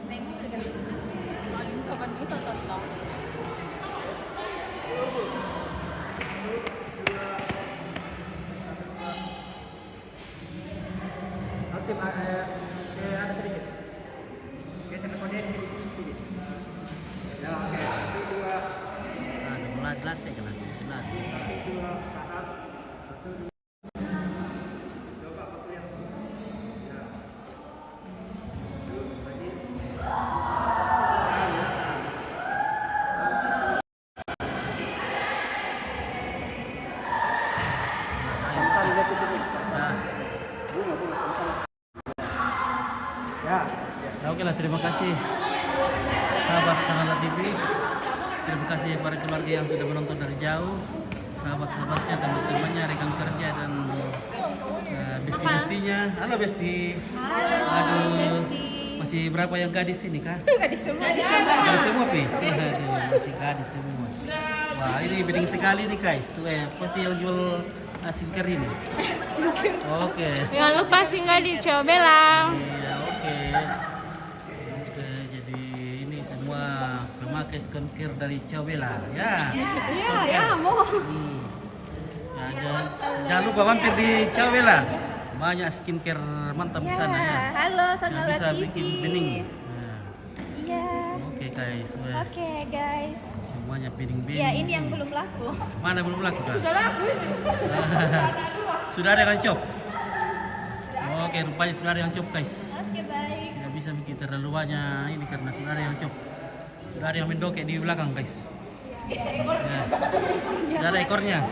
Speaker 10: Nengok juga. Paling kapan itu tentang.
Speaker 3: Oke, ada sedikit. Geser ke kode sedikit. Ya, oke. 1, 2.
Speaker 4: Ada mulai latih kan lagi.
Speaker 3: 1, 2, tahan. 1, 2. Coba foto yang. Ya. Lagi.
Speaker 4: Ya. Oke lah, terima kasih sahabat Sangala TV. Terima kasih para keluarga yang sudah menonton dari jauh, sahabat-sahabatnya, teman-temannya, rekan kerja dan besti-bestinya. Halo Besti.
Speaker 10: Halo Besti.
Speaker 4: Masih berapa yang gadis ini kah?
Speaker 10: Gadis semua.
Speaker 4: Gadis semua Pi? Aduh, masih gadis semua. Wah, ini bening sekali nih guys. Pasti yang jual skincare ini. Oke.
Speaker 5: Jangan lupa singgah di Cobelang.
Speaker 4: Iya, oke. Oke, jadi ini semua pemakai skincare dari Cawela, ya.
Speaker 2: Ya, mau.
Speaker 4: Nah, jangan lupa mampir di Cawela. Banyak skincare mantap di sana ya.
Speaker 2: Halo,
Speaker 4: Yang
Speaker 2: Sangala
Speaker 4: bisa
Speaker 2: TV.
Speaker 4: bikin bening. Nah,
Speaker 2: Iya.
Speaker 4: oke guys.
Speaker 2: Oke, guys.
Speaker 4: Semuanya bening-bening.
Speaker 2: Ya, ini yang belum laku.
Speaker 4: Mana belum laku kan?
Speaker 2: Sudah laku ini.
Speaker 4: Sudah ada yang cop. Oke, rupanya sudah ada yang cop guys.
Speaker 2: Oke, baik.
Speaker 4: Tidak bisa bikin terlalu banyak ini karena sudah ada yang cop. Sudah ada yang mendokek di belakang guys. Ya. Sudah ada ekornya.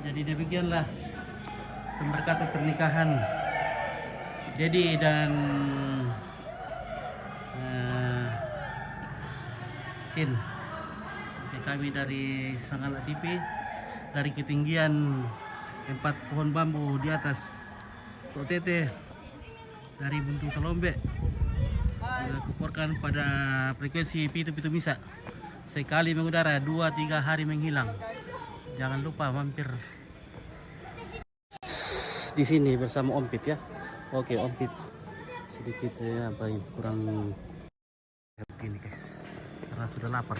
Speaker 4: Jadi demikianlah pemberkatan pernikahan Dedi dan Kin. Oke, kami dari Sangala TV dari ketinggian 4 pohon bambu di atas Totete dari Buntung Salombe kuporkan pada frekuensi pitu-pitu misa sekali mengudara 2-3 hari menghilang. Jangan lupa mampir di sini bersama Om Pit ya. Oke, Om Pit sedikit ya apa ini kurang begini guys karena sudah lapar.